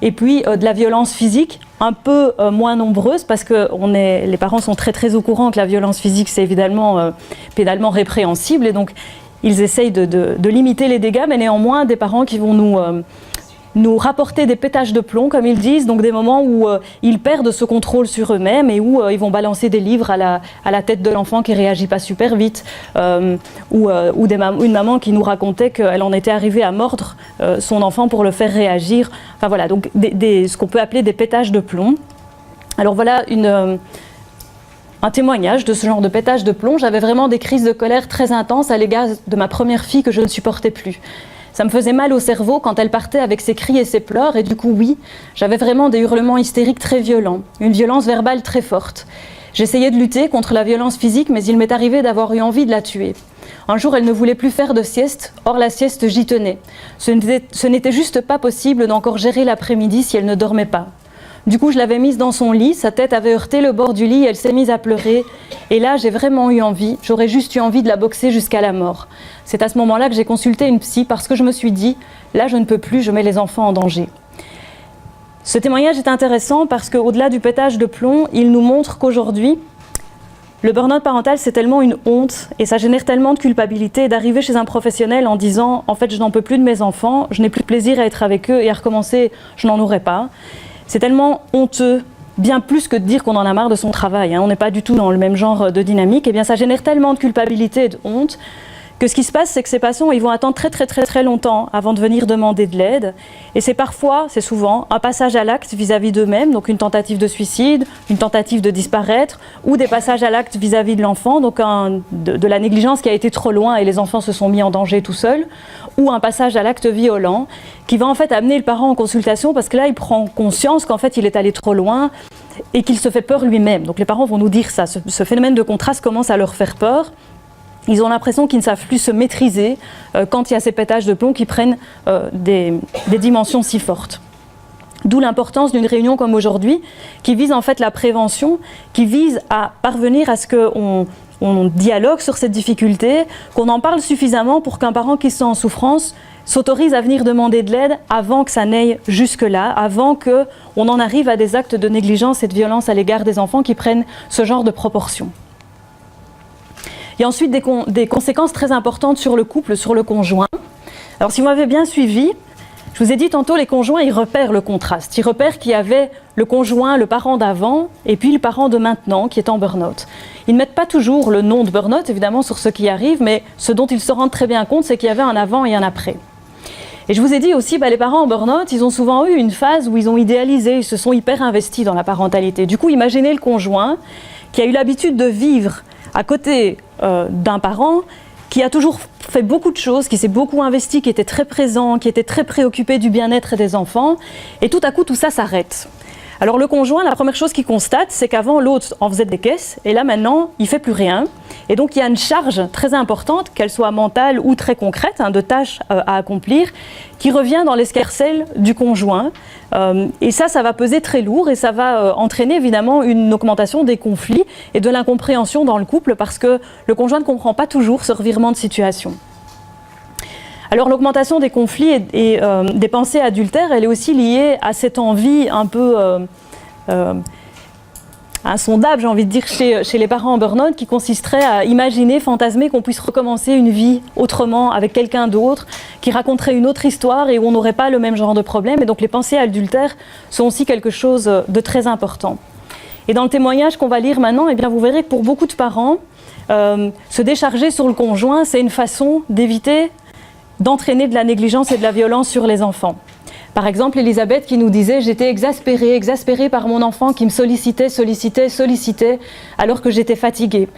Speaker 1: Et puis de la violence physique, un peu moins nombreuse, parce que les parents sont très très au courant que la violence physique c'est évidemment pénalement répréhensible, et donc ils essayent de limiter les dégâts, mais néanmoins des parents qui vont nous rapporter des pétages de plomb, comme ils disent, donc des moments où ils perdent ce contrôle sur eux-mêmes et où ils vont balancer des livres à la tête de l'enfant qui ne réagit pas super vite, ou une maman qui nous racontait qu'elle en était arrivée à mordre son enfant pour le faire réagir. Enfin voilà, donc ce qu'on peut appeler des pétages de plomb. Alors voilà un témoignage de ce genre de pétage de plomb. J'avais vraiment des crises de colère très intenses à l'égard de ma première fille que je ne supportais plus. Ça me faisait mal au cerveau quand elle partait avec ses cris et ses pleurs, et du coup, oui, j'avais vraiment des hurlements hystériques très violents, une violence verbale très forte. J'essayais de lutter contre la violence physique, mais il m'est arrivé d'avoir eu envie de la tuer. Un jour, elle ne voulait plus faire de sieste, or la sieste, j'y tenais. Ce n'était juste pas possible d'encore gérer l'après-midi si elle ne dormait pas. Du coup, je l'avais mise dans son lit, sa tête avait heurté le bord du lit, elle s'est mise à pleurer. Et là, j'ai vraiment eu envie, j'aurais juste eu envie de la boxer jusqu'à la mort. C'est à ce moment-là que j'ai consulté une psy parce que je me suis dit, là, je ne peux plus, je mets les enfants en danger. Ce témoignage est intéressant parce qu'au-delà du pétage de plomb, il nous montre qu'aujourd'hui, le burn-out parental, c'est tellement une honte et ça génère tellement de culpabilité d'arriver chez un professionnel en disant, en fait, je n'en peux plus de mes enfants, je n'ai plus de plaisir à être avec eux et à recommencer, je n'en aurai pas. C'est tellement honteux, bien plus que de dire qu'on en a marre de son travail. On n'est pas du tout dans le même genre de dynamique. Et bien, ça génère tellement de culpabilité et de honte que ce qui se passe, c'est que ces patients, ils vont attendre très très très très longtemps avant de venir demander de l'aide. Et c'est souvent, un passage à l'acte vis-à-vis d'eux-mêmes, donc une tentative de suicide, une tentative de disparaître, ou des passages à l'acte vis-à-vis de l'enfant, donc de la négligence qui a été trop loin et les enfants se sont mis en danger tout seuls, ou un passage à l'acte violent qui va en fait amener le parent en consultation parce que là, il prend conscience qu'en fait, il est allé trop loin et qu'il se fait peur lui-même. Donc les parents vont nous dire ça, ce phénomène de contraste commence à leur faire peur. Ils ont l'impression qu'ils ne savent plus se maîtriser quand il y a ces pétages de plomb qui prennent des dimensions si fortes. D'où l'importance d'une réunion comme aujourd'hui, qui vise en fait la prévention, qui vise à parvenir à ce qu'on on dialogue sur cette difficulté, qu'on en parle suffisamment pour qu'un parent qui se sent en souffrance s'autorise à venir demander de l'aide avant que ça n'aille jusque-là, avant qu'on en arrive à des actes de négligence et de violence à l'égard des enfants qui prennent ce genre de proportions. Il y a ensuite des conséquences très importantes sur le couple, sur le conjoint. Alors si vous m'avez bien suivi, je vous ai dit tantôt, les conjoints, ils repèrent le contraste. Ils repèrent qu'il y avait le conjoint, le parent d'avant, et puis le parent de maintenant qui est en burn-out. Ils ne mettent pas toujours le nom de burn-out, évidemment, sur ce qui arrive, mais ce dont ils se rendent très bien compte, c'est qu'il y avait un avant et un après. Et je vous ai dit aussi, les parents en burn-out, ils ont souvent eu une phase où ils ont idéalisé, ils se sont hyper investis dans la parentalité. Du coup, imaginez le conjoint qui a eu l'habitude de vivre à côté d'un parent qui a toujours fait beaucoup de choses, qui s'est beaucoup investi, qui était très présent, qui était très préoccupé du bien-être des enfants, et tout à coup tout ça s'arrête. Alors le conjoint, la première chose qu'il constate, c'est qu'avant l'autre en faisait des caisses, et là maintenant il fait plus rien. Et donc il y a une charge très importante, qu'elle soit mentale ou très concrète, de tâches à accomplir, qui revient dans l'escarcelle du conjoint. Et ça va peser très lourd et ça va entraîner évidemment une augmentation des conflits et de l'incompréhension dans le couple parce que le conjoint ne comprend pas toujours ce revirement de situation. Alors l'augmentation des conflits et des pensées adultères, elle est aussi liée à cette envie un peu insondable, j'ai envie de dire, chez les parents en burn-out, qui consisterait à imaginer, fantasmer qu'on puisse recommencer une vie autrement, avec quelqu'un d'autre, qui raconterait une autre histoire et où on n'aurait pas le même genre de problème. Et donc les pensées adultères sont aussi quelque chose de très important. Et dans le témoignage qu'on va lire maintenant, vous verrez que pour beaucoup de parents, se décharger sur le conjoint, c'est une façon d'éviter d'entraîner de la négligence et de la violence sur les enfants. Par exemple, Elisabeth qui nous disait « J'étais exaspérée par mon enfant qui me sollicitait alors que j'étais fatiguée. »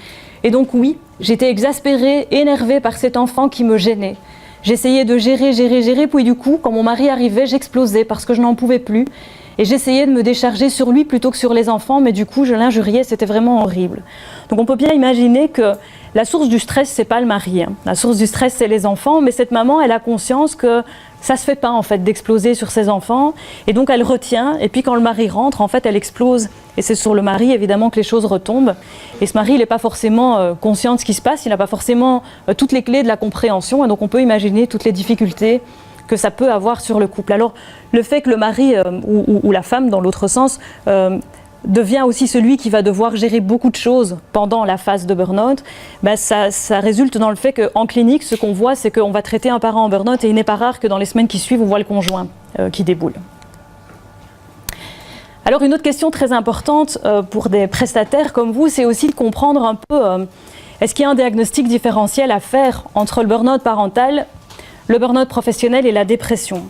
Speaker 1: Et donc oui, j'étais exaspérée, énervée par cet enfant qui me gênait. J'essayais de gérer, puis du coup, quand mon mari arrivait, j'explosais parce que je n'en pouvais plus. Et j'essayais de me décharger sur lui plutôt que sur les enfants, mais du coup, je l'injuriais, c'était vraiment horrible. Donc on peut bien imaginer que la source du stress, c'est pas le mari. La source du stress, c'est les enfants, mais cette maman, elle a conscience que ça se fait pas, en fait, d'exploser sur ses enfants. Et donc, elle retient, et puis quand le mari rentre, en fait, elle explose. Et c'est sur le mari, évidemment, que les choses retombent. Et ce mari, il n'est pas forcément conscient de ce qui se passe, il n'a pas forcément toutes les clés de la compréhension, et donc on peut imaginer toutes les difficultés que ça peut avoir sur le couple. Alors, le fait que le mari ou la femme, dans l'autre sens, devient aussi celui qui va devoir gérer beaucoup de choses pendant la phase de burn-out, ça résulte dans le fait qu'en clinique, ce qu'on voit, c'est qu'on va traiter un parent en burn-out et il n'est pas rare que dans les semaines qui suivent, on voit le conjoint qui déboule. Alors, une autre question très importante pour des prestataires comme vous, c'est aussi de comprendre un peu, est-ce qu'il y a un diagnostic différentiel à faire entre le burn-out parental, le burn-out professionnel et la dépression?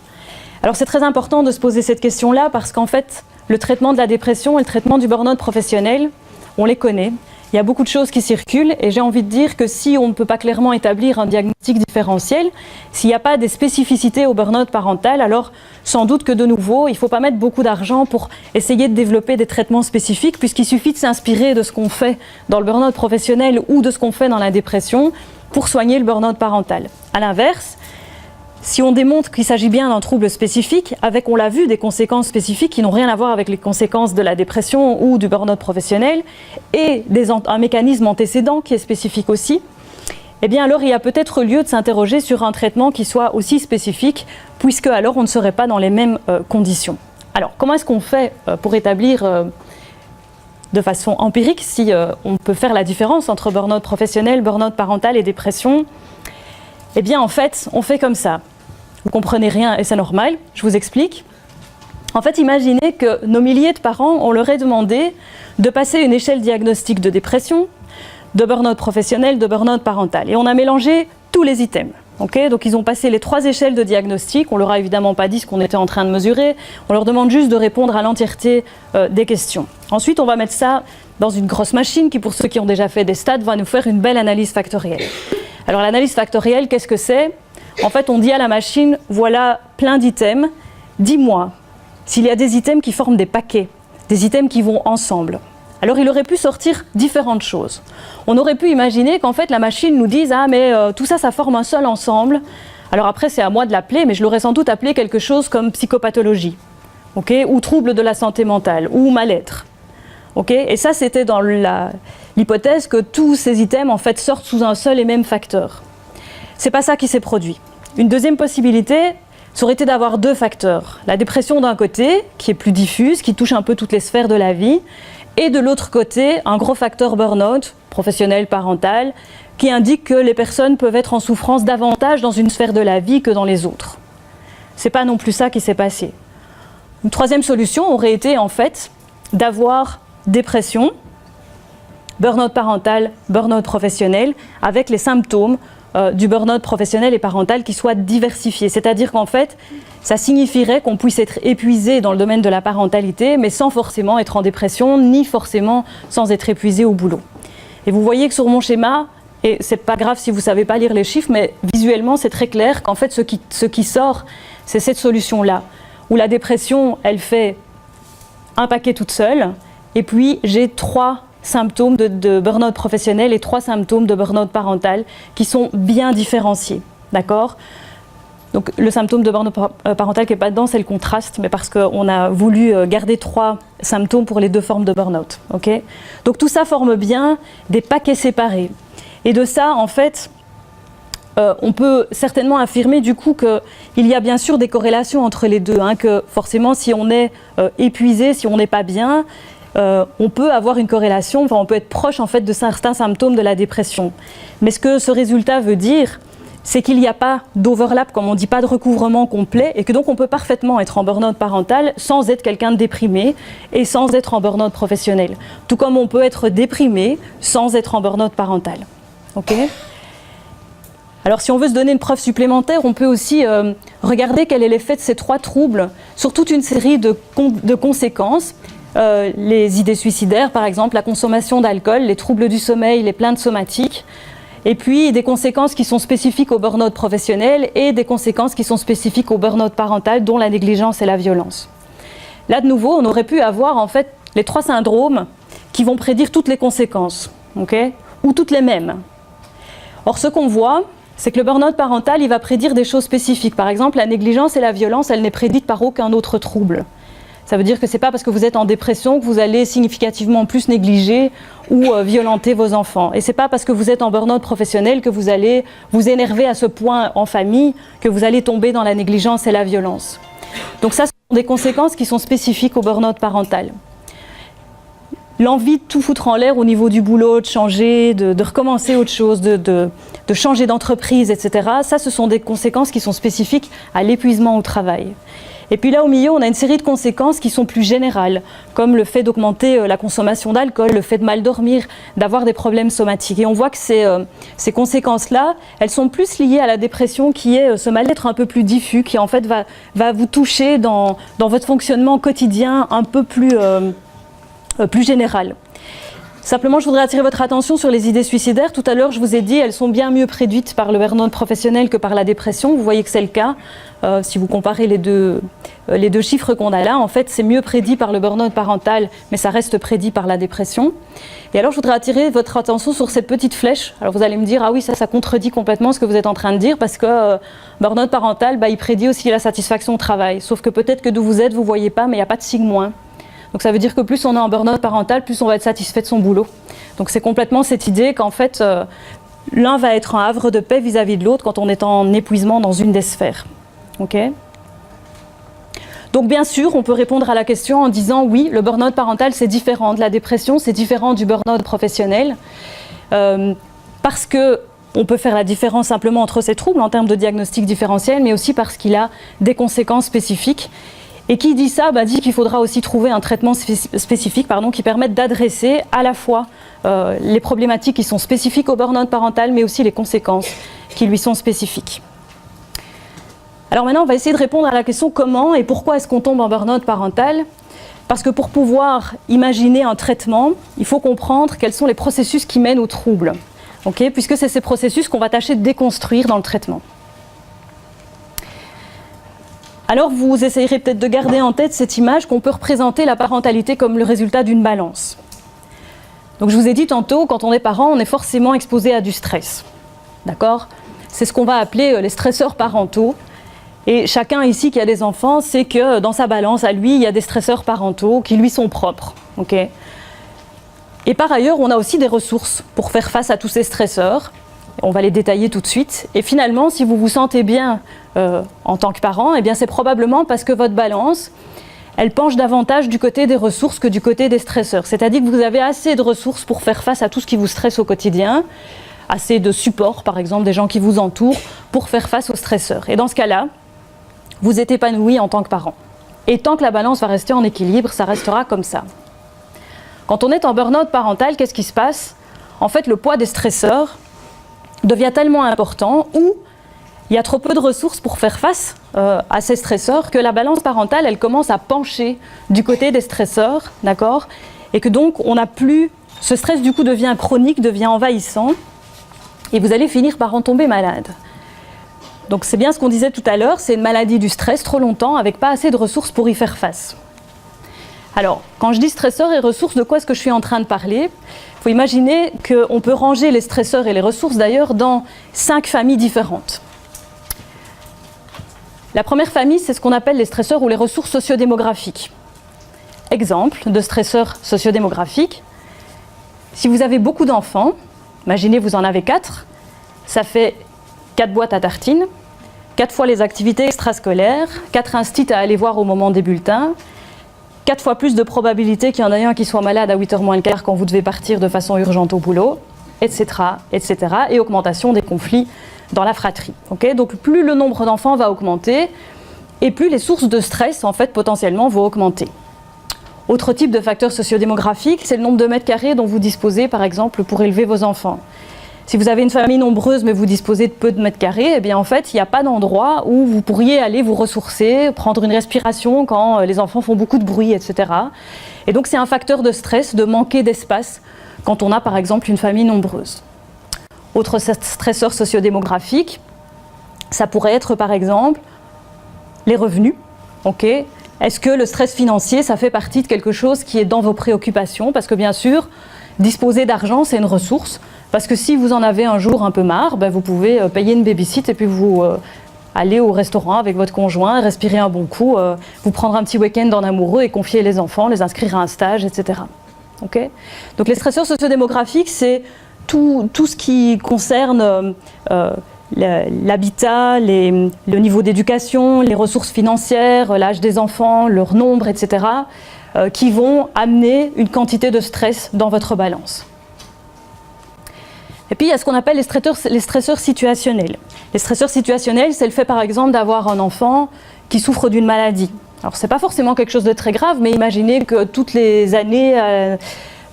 Speaker 1: Alors c'est très important de se poser cette question-là parce qu'en fait, le traitement de la dépression et le traitement du burn-out professionnel, on les connaît. Il y a beaucoup de choses qui circulent et j'ai envie de dire que si on ne peut pas clairement établir un diagnostic différentiel, s'il n'y a pas des spécificités au burn-out parental, alors sans doute que de nouveau, il ne faut pas mettre beaucoup d'argent pour essayer de développer des traitements spécifiques puisqu'il suffit de s'inspirer de ce qu'on fait dans le burn-out professionnel ou de ce qu'on fait dans la dépression pour soigner le burn-out parental. À l'inverse, si on démontre qu'il s'agit bien d'un trouble spécifique, avec, on l'a vu, des conséquences spécifiques qui n'ont rien à voir avec les conséquences de la dépression ou du burn-out professionnel, et un mécanisme antécédent qui est spécifique aussi, alors il y a peut-être lieu de s'interroger sur un traitement qui soit aussi spécifique, puisque alors on ne serait pas dans les mêmes conditions. Alors, comment est-ce qu'on fait pour établir de façon empirique si on peut faire la différence entre burn-out professionnel, burn-out parental et dépression? En fait, on fait comme ça. Vous comprenez rien et c'est normal, je vous explique. En fait, imaginez que nos milliers de parents, on leur ait demandé de passer une échelle diagnostique de dépression, de burn-out professionnel, de burn-out parental. Et on a mélangé tous les items. Okay, donc ils ont passé les 3 échelles de diagnostic, on leur a évidemment pas dit ce qu'on était en train de mesurer, on leur demande juste de répondre à l'entièreté des questions. Ensuite, on va mettre ça dans une grosse machine qui, pour ceux qui ont déjà fait des stats, va nous faire une belle analyse factorielle. Alors l'analyse factorielle, qu'est-ce que c'est? En fait, on dit à la machine, voilà plein d'items, dis-moi s'il y a des items qui forment des paquets, des items qui vont ensemble. Alors il aurait pu sortir différentes choses. On aurait pu imaginer qu'en fait la machine nous dise « Ah mais tout ça, ça forme un seul ensemble ». Alors après c'est à moi de l'appeler, mais je l'aurais sans doute appelé quelque chose comme psychopathologie, okay, ou trouble de la santé mentale, ou mal-être. Okay, et ça c'était dans l'hypothèse que tous ces items en fait sortent sous un seul et même facteur. C'est pas ça qui s'est produit. Une deuxième possibilité, ça aurait été d'avoir deux facteurs. La dépression d'un côté, qui est plus diffuse, qui touche un peu toutes les sphères de la vie, et de l'autre côté, un gros facteur burn-out, professionnel, parental, qui indique que les personnes peuvent être en souffrance davantage dans une sphère de la vie que dans les autres. C'est pas non plus ça qui s'est passé. Une troisième solution aurait été en fait d'avoir dépression, burn-out parental, burn-out professionnel, avec les symptômes du burn-out professionnel et parental qui soient diversifiés. C'est-à-dire qu'en fait, ça signifierait qu'on puisse être épuisé dans le domaine de la parentalité, mais sans forcément être en dépression, ni forcément sans être épuisé au boulot. Et vous voyez que sur mon schéma, et c'est pas grave si vous savez pas lire les chiffres, mais visuellement c'est très clair qu'en fait ce qui sort, c'est cette solution-là, où la dépression, elle fait un paquet toute seule, et puis j'ai 3 symptômes de burn-out professionnel et 3 symptômes de burn-out parental qui sont bien différenciés, d'accord ? Donc le symptôme de burn-out parental qui n'est pas dedans, c'est le contraste, mais parce qu'on a voulu garder 3 symptômes pour les 2 formes de burn-out, ok ? Donc tout ça forme bien des paquets séparés. Et de ça, en fait, on peut certainement affirmer du coup qu'il y a bien sûr des corrélations entre les deux, hein, que forcément si on est épuisé, si on n'est pas bien, on peut avoir une corrélation, enfin on peut être proche en fait de certains symptômes de la dépression. Mais ce que ce résultat veut dire, c'est qu'il n'y a pas d'overlap, comme on dit, pas de recouvrement complet, et que donc on peut parfaitement être en burn-out parental sans être quelqu'un de déprimé et sans être en burn-out professionnel. Tout comme on peut être déprimé sans être en burn-out parental. Ok ? Alors si on veut se donner une preuve supplémentaire, on peut aussi regarder quel est l'effet de ces 3 troubles sur toute une série de conséquences. Les idées suicidaires, par exemple, la consommation d'alcool, les troubles du sommeil, les plaintes somatiques, et puis des conséquences qui sont spécifiques au burn-out professionnel et des conséquences qui sont spécifiques au burn-out parental, dont la négligence et la violence. Là, de nouveau, on aurait pu avoir en fait les 3 syndromes qui vont prédire toutes les conséquences, okay, ou toutes les mêmes. Or, ce qu'on voit, c'est que le burn-out parental, il va prédire des choses spécifiques. Par exemple, la négligence et la violence, elle n'est prédite par aucun autre trouble. Ça veut dire que ce n'est pas parce que vous êtes en dépression que vous allez significativement plus négliger ou violenter vos enfants. Et ce n'est pas parce que vous êtes en burn-out professionnel que vous allez vous énerver à ce point en famille que vous allez tomber dans la négligence et la violence. Donc ça, ce sont des conséquences qui sont spécifiques au burn-out parental. L'envie de tout foutre en l'air au niveau du boulot, de changer, de recommencer autre chose, de changer d'entreprise, etc. Ça, ce sont des conséquences qui sont spécifiques à l'épuisement au travail. Et puis là, au milieu, on a une série de conséquences qui sont plus générales, comme le fait d'augmenter la consommation d'alcool, le fait de mal dormir, d'avoir des problèmes somatiques. Et on voit que ces conséquences-là, elles sont plus liées à la dépression, qui est ce mal-être un peu plus diffus, qui en fait va vous toucher dans votre fonctionnement quotidien un peu plus général. Simplement, je voudrais attirer votre attention sur les idées suicidaires. Tout à l'heure, je vous ai dit, elles sont bien mieux prédites par le burn-out professionnel que par la dépression. Vous voyez que c'est le cas. Si vous comparez les deux chiffres qu'on a là, en fait, c'est mieux prédit par le burn-out parental, mais ça reste prédit par la dépression. Et alors, je voudrais attirer votre attention sur cette petite flèche. Alors, vous allez me dire, ah oui, ça contredit complètement ce que vous êtes en train de dire, parce que burn-out parental, il prédit aussi la satisfaction au travail. Sauf que peut-être que d'où vous êtes, vous ne voyez pas, mais il n'y a pas de signe moins. Donc ça veut dire que plus on est en burn-out parental, plus on va être satisfait de son boulot. Donc c'est complètement cette idée qu'en fait, l'un va être un havre de paix vis-à-vis de l'autre quand on est en épuisement dans une des sphères. Okay ? Donc bien sûr, on peut répondre à la question en disant oui, le burn-out parental c'est différent de la dépression, c'est différent du burn-out professionnel, parce que on peut faire la différence simplement entre ces troubles en termes de diagnostic différentiel, mais aussi parce qu'il a des conséquences spécifiques. Et qui dit ça, dit qu'il faudra aussi trouver un traitement spécifique qui permette d'adresser à la fois les problématiques qui sont spécifiques au burn-out parental, mais aussi les conséquences qui lui sont spécifiques. Alors maintenant, on va essayer de répondre à la question comment et pourquoi est-ce qu'on tombe en burn-out parental. Parce que pour pouvoir imaginer un traitement, il faut comprendre quels sont les processus qui mènent au trouble. Okay, puisque c'est ces processus qu'on va tâcher de déconstruire dans le traitement. Alors vous essayerez peut-être de garder en tête cette image qu'on peut représenter la parentalité comme le résultat d'une balance. Donc je vous ai dit tantôt, quand on est parent, on est forcément exposé à du stress. D'accord ? C'est ce qu'on va appeler les stresseurs parentaux. Et chacun ici qui a des enfants sait que dans sa balance, à lui, il y a des stresseurs parentaux qui lui sont propres. Okay ? Et par ailleurs, on a aussi des ressources pour faire face à tous ces stresseurs. On va les détailler tout de suite. Et finalement, si vous vous sentez bien en tant que parent, eh bien c'est probablement parce que votre balance, elle penche davantage du côté des ressources que du côté des stresseurs. C'est-à-dire que vous avez assez de ressources pour faire face à tout ce qui vous stresse au quotidien, assez de support, par exemple, des gens qui vous entourent, pour faire face aux stresseurs. Et dans ce cas-là, vous êtes épanoui en tant que parent. Et tant que la balance va rester en équilibre, ça restera comme ça. Quand on est en burn-out parental, qu'est-ce qui se passe? En fait, le poids des stresseurs devient tellement important ou il y a trop peu de ressources pour faire face à ces stresseurs que la balance parentale, elle commence à pencher du côté des stresseurs, d'accord? Et que donc, on n'a plus... Ce stress, du coup, devient chronique, devient envahissant et vous allez finir par en tomber malade. Donc, c'est bien ce qu'on disait tout à l'heure, c'est une maladie du stress trop longtemps avec pas assez de ressources pour y faire face. Alors, quand je dis stresseurs et ressources, de quoi est-ce que je suis en train de parler? Il faut imaginer qu'on peut ranger les stresseurs et les ressources d'ailleurs dans 5 familles différentes. La première famille, c'est ce qu'on appelle les stresseurs ou les ressources sociodémographiques. Exemple de stresseurs sociodémographiques. Si vous avez beaucoup d'enfants, imaginez vous en avez 4, ça fait 4 boîtes à tartines, 4 fois les activités extrascolaires, 4 instituts à aller voir au moment des bulletins, 4 fois plus de probabilité qu'il y en ait un qui soit malade à 8h moins le quart quand vous devez partir de façon urgente au boulot, etc., etc. Et augmentation des conflits dans la fratrie. Okay? Donc plus le nombre d'enfants va augmenter, et plus les sources de stress, en fait, potentiellement, vont augmenter. Autre type de facteur sociodémographique, c'est le nombre de mètres carrés dont vous disposez, par exemple, pour élever vos enfants. Si vous avez une famille nombreuse, mais vous disposez de peu de mètres carrés, eh bien, en fait, il n'y a pas d'endroit où vous pourriez aller vous ressourcer, prendre une respiration quand les enfants font beaucoup de bruit, etc. Et donc, c'est un facteur de stress de manquer d'espace quand on a, par exemple, une famille nombreuse. Autre stresseur sociodémographique, ça pourrait être, par exemple, les revenus. Okay. Est-ce que le stress financier, ça fait partie de quelque chose qui est dans vos préoccupations? Parce que, bien sûr, disposer d'argent, c'est une ressource. Parce que si vous en avez un jour un peu marre, ben vous pouvez payer une babysit et puis vous aller au restaurant avec votre conjoint, respirer un bon coup, vous prendre un petit week-end en amoureux et confier les enfants, les inscrire à un stage, etc. Okay? Donc les stresseurs sociodémographiques, c'est tout ce qui concerne l'habitat, le niveau d'éducation, les ressources financières, l'âge des enfants, leur nombre, etc., qui vont amener une quantité de stress dans votre balance. Et puis, il y a ce qu'on appelle les stresseurs situationnels. Les stresseurs situationnels, c'est le fait, par exemple, d'avoir un enfant qui souffre d'une maladie. Alors, ce n'est pas forcément quelque chose de très grave, mais imaginez que toutes les années,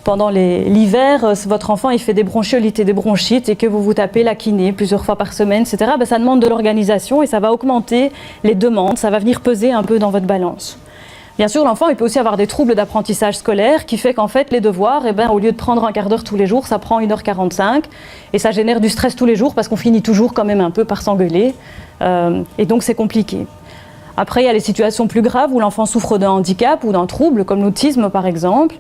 Speaker 1: pendant l'hiver, votre enfant il fait des bronchiolites et des bronchites et que vous vous tapez la kiné plusieurs fois par semaine, etc. Ben, ça demande de l'organisation et ça va augmenter les demandes, ça va venir peser un peu dans votre balance. Bien sûr, l'enfant, il peut aussi avoir des troubles d'apprentissage scolaire qui fait qu'en fait, les devoirs, eh ben, au lieu de prendre un quart d'heure tous les jours, ça prend 1h45 et ça génère du stress tous les jours parce qu'on finit toujours quand même un peu par s'engueuler et donc c'est compliqué. Après, il y a les situations plus graves où l'enfant souffre d'un handicap ou d'un trouble, comme l'autisme par exemple,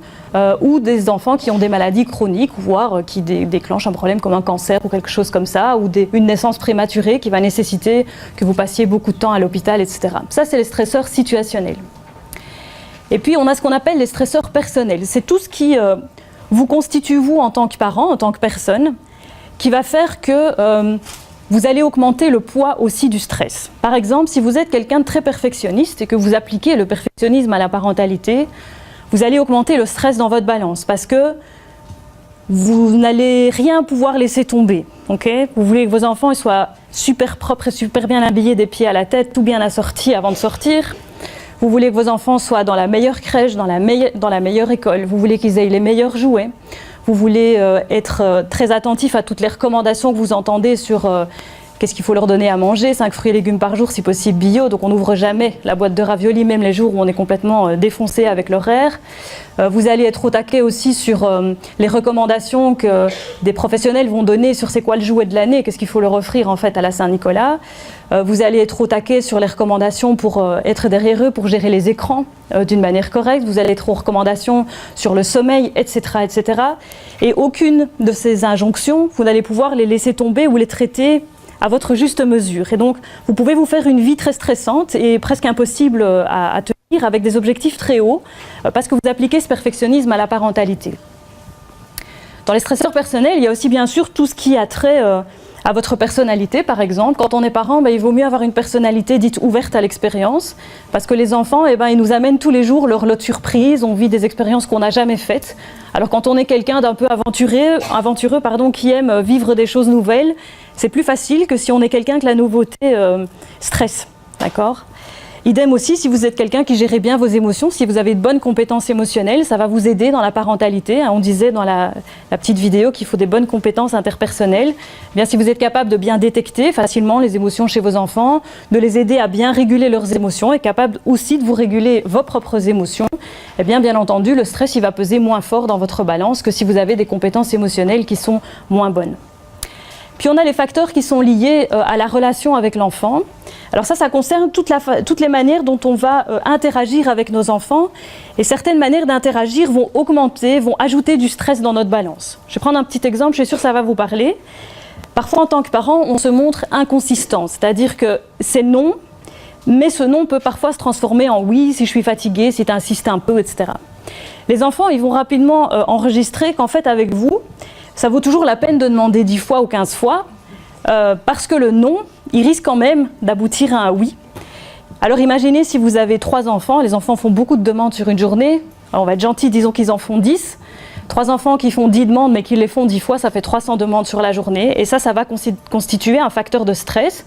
Speaker 1: ou des enfants qui ont des maladies chroniques, voire qui déclenchent un problème comme un cancer ou quelque chose comme ça, ou une naissance prématurée qui va nécessiter que vous passiez beaucoup de temps à l'hôpital, etc. Ça, c'est les stresseurs situationnels. Et puis, on a ce qu'on appelle les stresseurs personnels. C'est tout ce qui vous constitue, vous, en tant que parent, en tant que personne, qui va faire que vous allez augmenter le poids aussi du stress. Par exemple, si vous êtes quelqu'un de très perfectionniste et que vous appliquez le perfectionnisme à la parentalité, vous allez augmenter le stress dans votre balance parce que vous n'allez rien pouvoir laisser tomber. Okay? Vous voulez que vos enfants ils soient super propres et super bien habillés des pieds à la tête, tout bien assortis avant de sortir. Vous voulez que vos enfants soient dans la meilleure crèche, dans la meilleure école. Vous voulez qu'ils aient les meilleurs jouets. Vous voulez être très attentif à toutes les recommandations que vous entendez sur qu'est-ce qu'il faut leur donner à manger, 5 fruits et légumes par jour, si possible bio. Donc on n'ouvre jamais la boîte de raviolis, même les jours où on est complètement défoncé avec l'horaire. Vous allez être au taquet aussi sur les recommandations que des professionnels vont donner sur c'est quoi le jouet de l'année, qu'est-ce qu'il faut leur offrir en fait à la Saint-Nicolas. Vous allez être au taquet sur les recommandations pour être derrière eux, pour gérer les écrans d'une manière correcte. Vous allez être aux recommandations sur le sommeil, etc., etc. Et aucune de ces injonctions, vous n'allez pouvoir les laisser tomber ou les traiter à votre juste mesure. Et donc, vous pouvez vous faire une vie très stressante et presque impossible à tenir avec des objectifs très hauts parce que vous appliquez ce perfectionnisme à la parentalité. Dans les stresseurs personnels, il y a aussi bien sûr tout ce qui a trait à votre personnalité, par exemple. Quand on est parent, il vaut mieux avoir une personnalité dite ouverte à l'expérience, parce que les enfants, ils nous amènent tous les jours leur lot de surprises, on vit des expériences qu'on n'a jamais faites. Alors quand on est quelqu'un d'un peu aventureux, qui aime vivre des choses nouvelles, c'est plus facile que si on est quelqu'un que la nouveauté stresse, d'accord ? Idem aussi, si vous êtes quelqu'un qui gère bien vos émotions, si vous avez de bonnes compétences émotionnelles, ça va vous aider dans la parentalité. On disait dans la petite vidéo qu'il faut des bonnes compétences interpersonnelles. Bien, si vous êtes capable de bien détecter facilement les émotions chez vos enfants, de les aider à bien réguler leurs émotions et capable aussi de vous réguler vos propres émotions, bien entendu, le stress il va peser moins fort dans votre balance que si vous avez des compétences émotionnelles qui sont moins bonnes. Puis on a les facteurs qui sont liés à la relation avec l'enfant. Alors ça concerne toutes les manières dont on va interagir avec nos enfants. Et certaines manières d'interagir vont augmenter, vont ajouter du stress dans notre balance. Je vais prendre un petit exemple, je suis sûre que ça va vous parler. Parfois, en tant que parent, on se montre inconsistant. C'est-à-dire que c'est non, mais ce non peut parfois se transformer en oui, si je suis fatiguée, si tu insistes un peu, etc. Les enfants, ils vont rapidement enregistrer qu'en fait, avec vous, ça vaut toujours la peine de demander 10 fois ou 15 fois, parce que le non, il risque quand même d'aboutir à un oui. Alors imaginez si vous avez 3 enfants, les enfants font beaucoup de demandes sur une journée, alors on va être gentil, disons qu'ils en font 10. 3 enfants qui font 10 demandes mais qui les font 10 fois, ça fait 300 demandes sur la journée, et ça va constituer un facteur de stress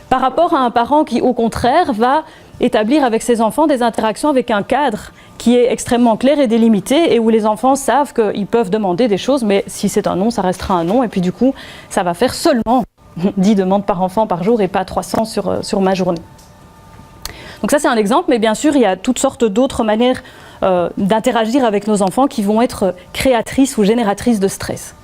Speaker 1: par rapport à un parent qui, au contraire, va établir avec ses enfants des interactions avec un cadre qui est extrêmement clair et délimité et où les enfants savent qu'ils peuvent demander des choses, mais si c'est un non, ça restera un non, et puis du coup, ça va faire seulement 10 demandes par enfant par jour et pas 300 sur ma journée. Donc ça, c'est un exemple, mais bien sûr, il y a toutes sortes d'autres manières d'interagir avec nos enfants qui vont être créatrices ou génératrices de stress.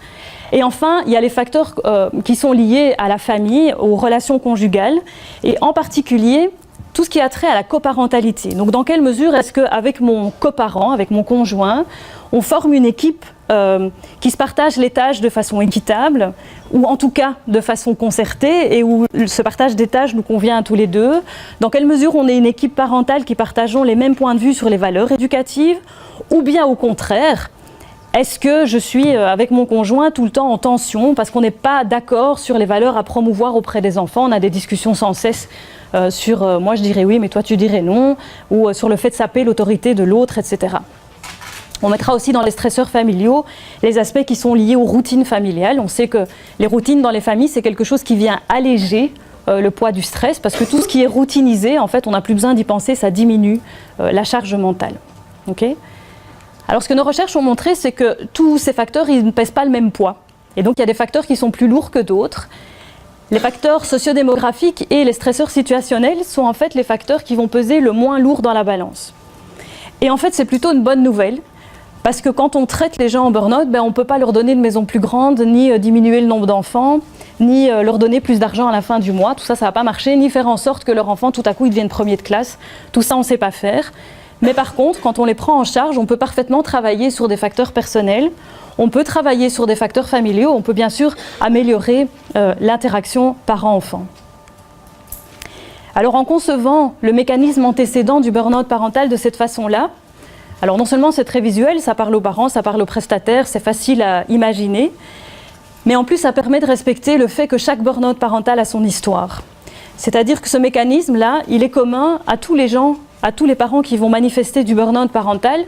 Speaker 1: Et enfin, il y a les facteurs qui sont liés à la famille, aux relations conjugales, et en particulier, tout ce qui a trait à la coparentalité. Donc dans quelle mesure est-ce qu'avec mon coparent, avec mon conjoint, on forme une équipe qui se partage les tâches de façon équitable, ou en tout cas de façon concertée, et où ce partage des tâches nous convient à tous les deux. Dans quelle mesure on est une équipe parentale qui partageons les mêmes points de vue sur les valeurs éducatives, ou bien au contraire, est-ce que je suis avec mon conjoint tout le temps en tension parce qu'on n'est pas d'accord sur les valeurs à promouvoir auprès des enfants, on a des discussions sans cesse sur moi je dirais oui mais toi tu dirais non, ou sur le fait de saper l'autorité de l'autre, etc. On mettra aussi dans les stresseurs familiaux les aspects qui sont liés aux routines familiales. On sait que les routines dans les familles, c'est quelque chose qui vient alléger le poids du stress, parce que tout ce qui est routinisé, en fait, on n'a plus besoin d'y penser, ça diminue la charge mentale. Okay ? Alors ce que nos recherches ont montré, c'est que tous ces facteurs, ils ne pèsent pas le même poids. Et donc il y a des facteurs qui sont plus lourds que d'autres. Les facteurs sociodémographiques et les stresseurs situationnels sont en fait les facteurs qui vont peser le moins lourd dans la balance. Et en fait, c'est plutôt une bonne nouvelle, parce que quand on traite les gens en burn-out, on ne peut pas leur donner une maison plus grande, ni diminuer le nombre d'enfants, ni leur donner plus d'argent à la fin du mois. Tout ça, ça ne va pas marcher, ni faire en sorte que leur enfant, tout à coup, il devienne premier de classe. Tout ça, on ne sait pas faire. Mais par contre, quand on les prend en charge, on peut parfaitement travailler sur des facteurs personnels, on peut travailler sur des facteurs familiaux, on peut bien sûr améliorer l'interaction parent-enfant. Alors en concevant le mécanisme antécédent du burn-out parental de cette façon-là, alors non seulement c'est très visuel, ça parle aux parents, ça parle aux prestataires, c'est facile à imaginer, mais en plus ça permet de respecter le fait que chaque burn-out parental a son histoire. C'est-à-dire que ce mécanisme-là, il est commun à tous les gens, à tous les parents qui vont manifester du burn-out parental,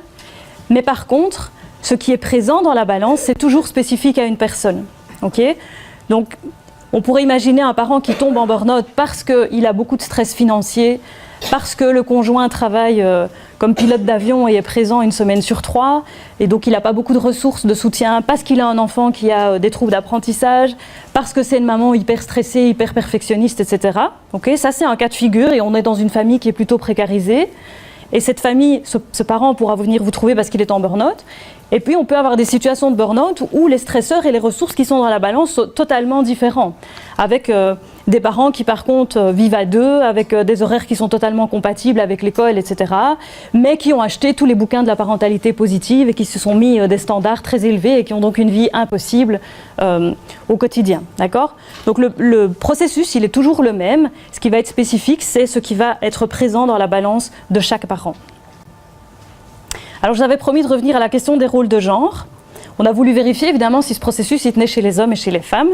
Speaker 1: mais par contre, ce qui est présent dans la balance, c'est toujours spécifique à une personne. Okay ? Donc, on pourrait imaginer un parent qui tombe en burn-out parce qu'il a beaucoup de stress financier, parce que le conjoint travaille comme pilote d'avion et est présent 1 semaine sur 3, et donc il n'a pas beaucoup de ressources de soutien, parce qu'il a un enfant qui a des troubles d'apprentissage, parce que c'est une maman hyper stressée, hyper perfectionniste, etc. Okay, ça, c'est un cas de figure, et on est dans une famille qui est plutôt précarisée. Et cette famille, ce parent pourra venir vous trouver parce qu'il est en burn-out. Et puis, on peut avoir des situations de burn-out où les stresseurs et les ressources qui sont dans la balance sont totalement différents. Avec des parents qui, par contre, vivent à 2, avec des horaires qui sont totalement compatibles avec l'école, etc. Mais qui ont acheté tous les bouquins de la parentalité positive et qui se sont mis des standards très élevés et qui ont donc une vie impossible au quotidien. D'accord ? Donc, le processus, il est toujours le même. Ce qui va être spécifique, c'est ce qui va être présent dans la balance de chaque parent. Alors, j'avais promis de revenir à la question des rôles de genre. On a voulu vérifier évidemment si ce processus il tenait chez les hommes et chez les femmes,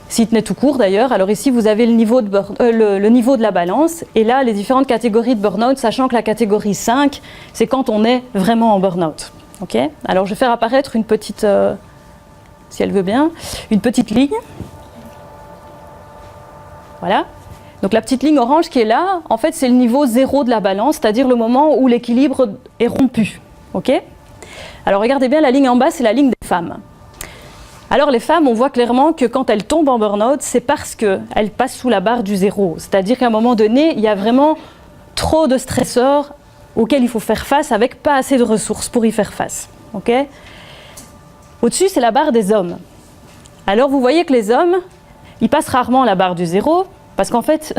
Speaker 1: s'il tenait tout court d'ailleurs. Alors ici vous avez le niveau de la balance et là les différentes catégories de burn-out, sachant que la catégorie 5 c'est quand on est vraiment en burn-out. Okay, alors je vais faire apparaître une petite, si elle veut bien, une petite ligne. Voilà. Donc la petite ligne orange qui est là, en fait c'est le niveau 0 de la balance, c'est-à-dire le moment où l'équilibre est rompu. Okay, alors regardez bien, la ligne en bas c'est la ligne des femmes. Alors les femmes, on voit clairement que quand elles tombent en burn-out, c'est parce qu'elles passent sous la barre du 0. C'est-à-dire qu'à un moment donné, il y a vraiment trop de stresseurs auxquels il faut faire face avec pas assez de ressources pour y faire face. Okay, au-dessus, c'est la barre des hommes. Alors vous voyez que les hommes, ils passent rarement la barre du 0 parce qu'en fait,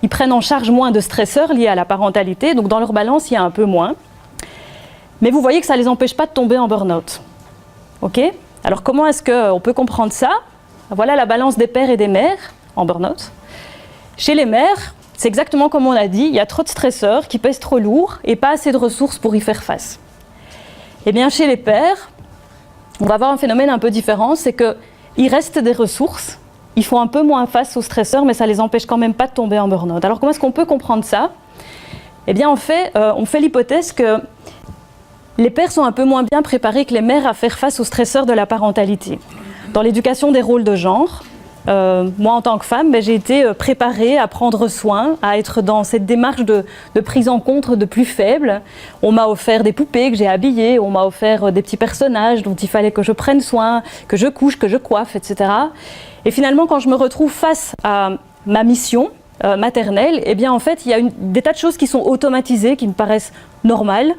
Speaker 1: ils prennent en charge moins de stresseurs liés à la parentalité, donc dans leur balance, il y a un peu moins. Mais vous voyez que ça ne les empêche pas de tomber en burn-out. Okay, alors comment est-ce qu'on peut comprendre ça? Voilà la balance des pères et des mères en burn-out. Chez les mères, c'est exactement comme on a dit, il y a trop de stresseurs qui pèsent trop lourd et pas assez de ressources pour y faire face. Et bien chez les pères, on va avoir un phénomène un peu différent, c'est qu'il reste des ressources, ils font un peu moins face aux stresseurs, mais ça ne les empêche quand même pas de tomber en burn-out. Alors comment est-ce qu'on peut comprendre ça? Eh bien on fait l'hypothèse que les pères sont un peu moins bien préparés que les mères à faire face aux stresseurs de la parentalité. Dans l'éducation des rôles de genre, moi en tant que femme, j'ai été préparée à prendre soin, à être dans cette démarche de prise en compte de plus faibles. On m'a offert des poupées que j'ai habillées, on m'a offert des petits personnages dont il fallait que je prenne soin, que je couche, que je coiffe, etc. Et finalement, quand je me retrouve face à ma mission maternelle, eh bien en fait, il y a des tas de choses qui sont automatisées, qui me paraissent normales,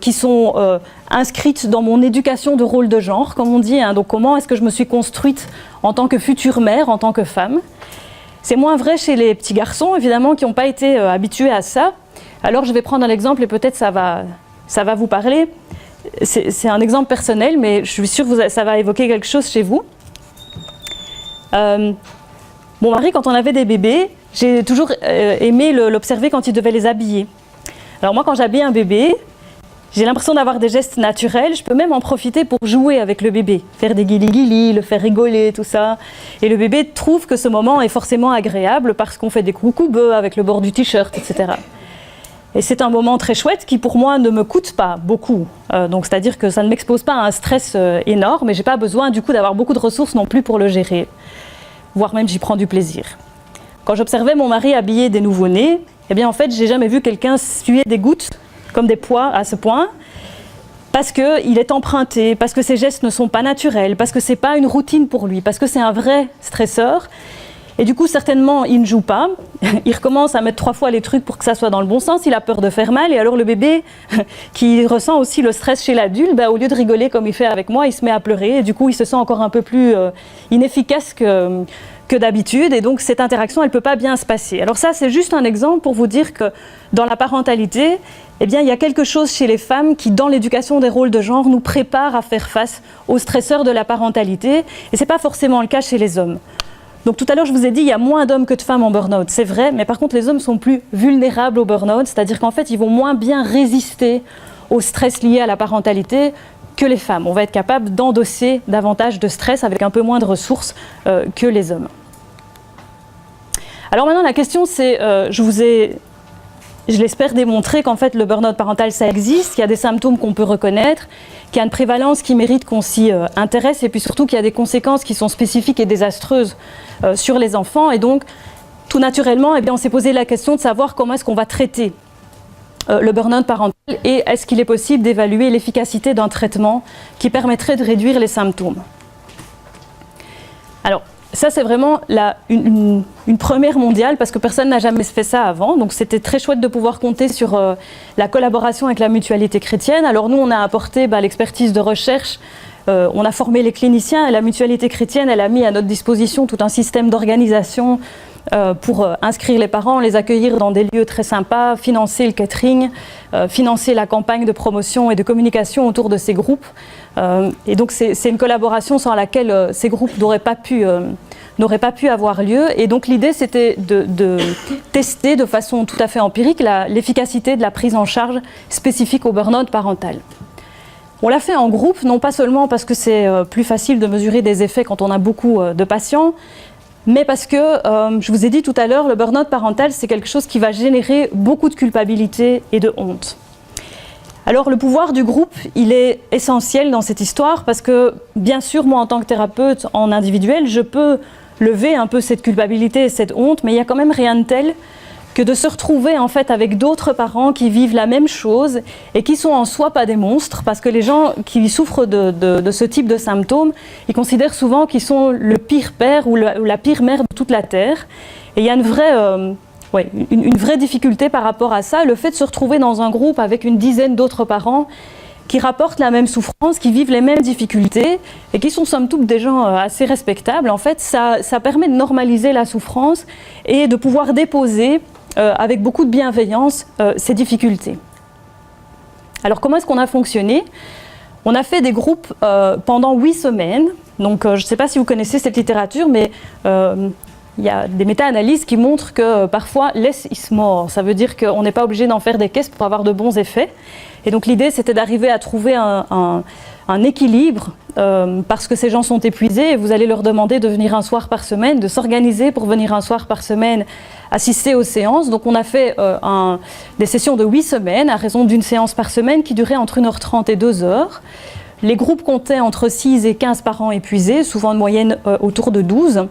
Speaker 1: qui sont inscrites dans mon éducation de rôle de genre, comme on dit. Hein. Donc comment est-ce que je me suis construite en tant que future mère, en tant que femme? C'est moins vrai chez les petits garçons, évidemment, qui n'ont pas été habitués à ça. Alors je vais prendre un exemple et peut-être ça va vous parler. C'est un exemple personnel, mais je suis sûre que ça va évoquer quelque chose chez vous. Mon mari, quand on avait des bébés, j'ai toujours aimé l'observer quand il devait les habiller. Alors moi, quand j'habille un bébé, j'ai l'impression d'avoir des gestes naturels. Je peux même en profiter pour jouer avec le bébé, faire des guili-guili, le faire rigoler, tout ça. Et le bébé trouve que ce moment est forcément agréable parce qu'on fait des coucou-beux avec le bord du t-shirt, etc. Et c'est un moment très chouette qui, pour moi, ne me coûte pas beaucoup. Donc, c'est-à-dire que ça ne m'expose pas à un stress énorme et je n'ai pas besoin, du coup, d'avoir beaucoup de ressources non plus pour le gérer. Voire même, j'y prends du plaisir. Quand j'observais mon mari habiller des nouveau-nés, eh bien, en fait, j'ai jamais vu quelqu'un suer des gouttes comme des pois à ce point, parce qu'il est emprunté, parce que ses gestes ne sont pas naturels, parce que c'est pas une routine pour lui, parce que c'est un vrai stresseur. Et du coup, certainement, il ne joue pas. Il recommence à mettre 3 fois les trucs pour que ça soit dans le bon sens. Il a peur de faire mal. Et alors, le bébé, qui ressent aussi le stress chez l'adulte, au lieu de rigoler comme il fait avec moi, il se met à pleurer. Et du coup, il se sent encore un peu plus inefficace que d'habitude. Et donc, cette interaction, elle ne peut pas bien se passer. Alors ça, c'est juste un exemple pour vous dire que dans la parentalité, eh bien, il y a quelque chose chez les femmes qui, dans l'éducation des rôles de genre, nous prépare à faire face aux stresseurs de la parentalité. Et ce n'est pas forcément le cas chez les hommes. Donc tout à l'heure, je vous ai dit, il y a moins d'hommes que de femmes en burn-out, c'est vrai, mais par contre, les hommes sont plus vulnérables au burn-out, c'est-à-dire qu'en fait, ils vont moins bien résister au stress lié à la parentalité que les femmes. On va être capable d'endosser davantage de stress avec un peu moins de ressources que les hommes. Alors maintenant, la question, c'est, je l'espère démontrer qu'en fait, le burn-out parental, ça existe, qu'il y a des symptômes qu'on peut reconnaître, qu'il y a une prévalence qui mérite qu'on s'y intéresse, et puis surtout qu'il y a des conséquences qui sont spécifiques et désastreuses sur les enfants. Et donc, tout naturellement, eh bien, on s'est posé la question de savoir comment est-ce qu'on va traiter le burn-out parental et est-ce qu'il est possible d'évaluer l'efficacité d'un traitement qui permettrait de réduire les symptômes. Alors, ça, c'est vraiment une première mondiale parce que personne n'a jamais fait ça avant. Donc, c'était très chouette de pouvoir compter sur la collaboration avec la Mutualité chrétienne. Alors, nous, on a apporté l'expertise de recherche. On a formé les cliniciens et la Mutualité chrétienne, elle a mis à notre disposition tout un système d'organisation pour inscrire les parents, les accueillir dans des lieux très sympas, financer le catering, financer la campagne de promotion et de communication autour de ces groupes. Et donc c'est une collaboration sans laquelle ces groupes n'auraient pas pu avoir lieu. Et donc l'idée c'était de tester de façon tout à fait empirique l'efficacité de la prise en charge spécifique au burn-out parental. On l'a fait en groupe, non pas seulement parce que c'est plus facile de mesurer des effets quand on a beaucoup de patients, mais parce que, je vous ai dit tout à l'heure, le burn-out parental, c'est quelque chose qui va générer beaucoup de culpabilité et de honte. Alors le pouvoir du groupe, il est essentiel dans cette histoire parce que, bien sûr, moi en tant que thérapeute en individuel, je peux lever un peu cette culpabilité et cette honte, mais il n'y a quand même rien de tel que de se retrouver en fait avec d'autres parents qui vivent la même chose et qui sont en soi pas des monstres, parce que les gens qui souffrent de ce type de symptômes, ils considèrent souvent qu'ils sont le pire père ou la pire mère de toute la Terre. Et il y a une vraie difficulté par rapport à ça, le fait de se retrouver dans un groupe avec une dizaine d'autres parents qui rapportent la même souffrance, qui vivent les mêmes difficultés et qui sont somme toute des gens assez respectables. En fait, ça permet de normaliser la souffrance et de pouvoir déposer avec beaucoup de bienveillance ces difficultés. Alors comment est-ce qu'on a fonctionné ? On a fait des groupes pendant 8 semaines. Donc je ne sais pas si vous connaissez cette littérature, mais il y a des méta-analyses qui montrent que parfois less is more. Ça veut dire qu'on n'est pas obligé d'en faire des caisses pour avoir de bons effets. Et donc l'idée c'était d'arriver à trouver un équilibre parce que ces gens sont épuisés et vous allez leur demander de venir un soir par semaine, de s'organiser pour venir un soir par semaine assister aux séances. Donc on a fait des sessions de 8 semaines à raison d'une séance par semaine qui durait entre 1h30 et 2h. Les groupes comptaient entre 6 et 15 parents épuisés, souvent de moyenne autour de 12,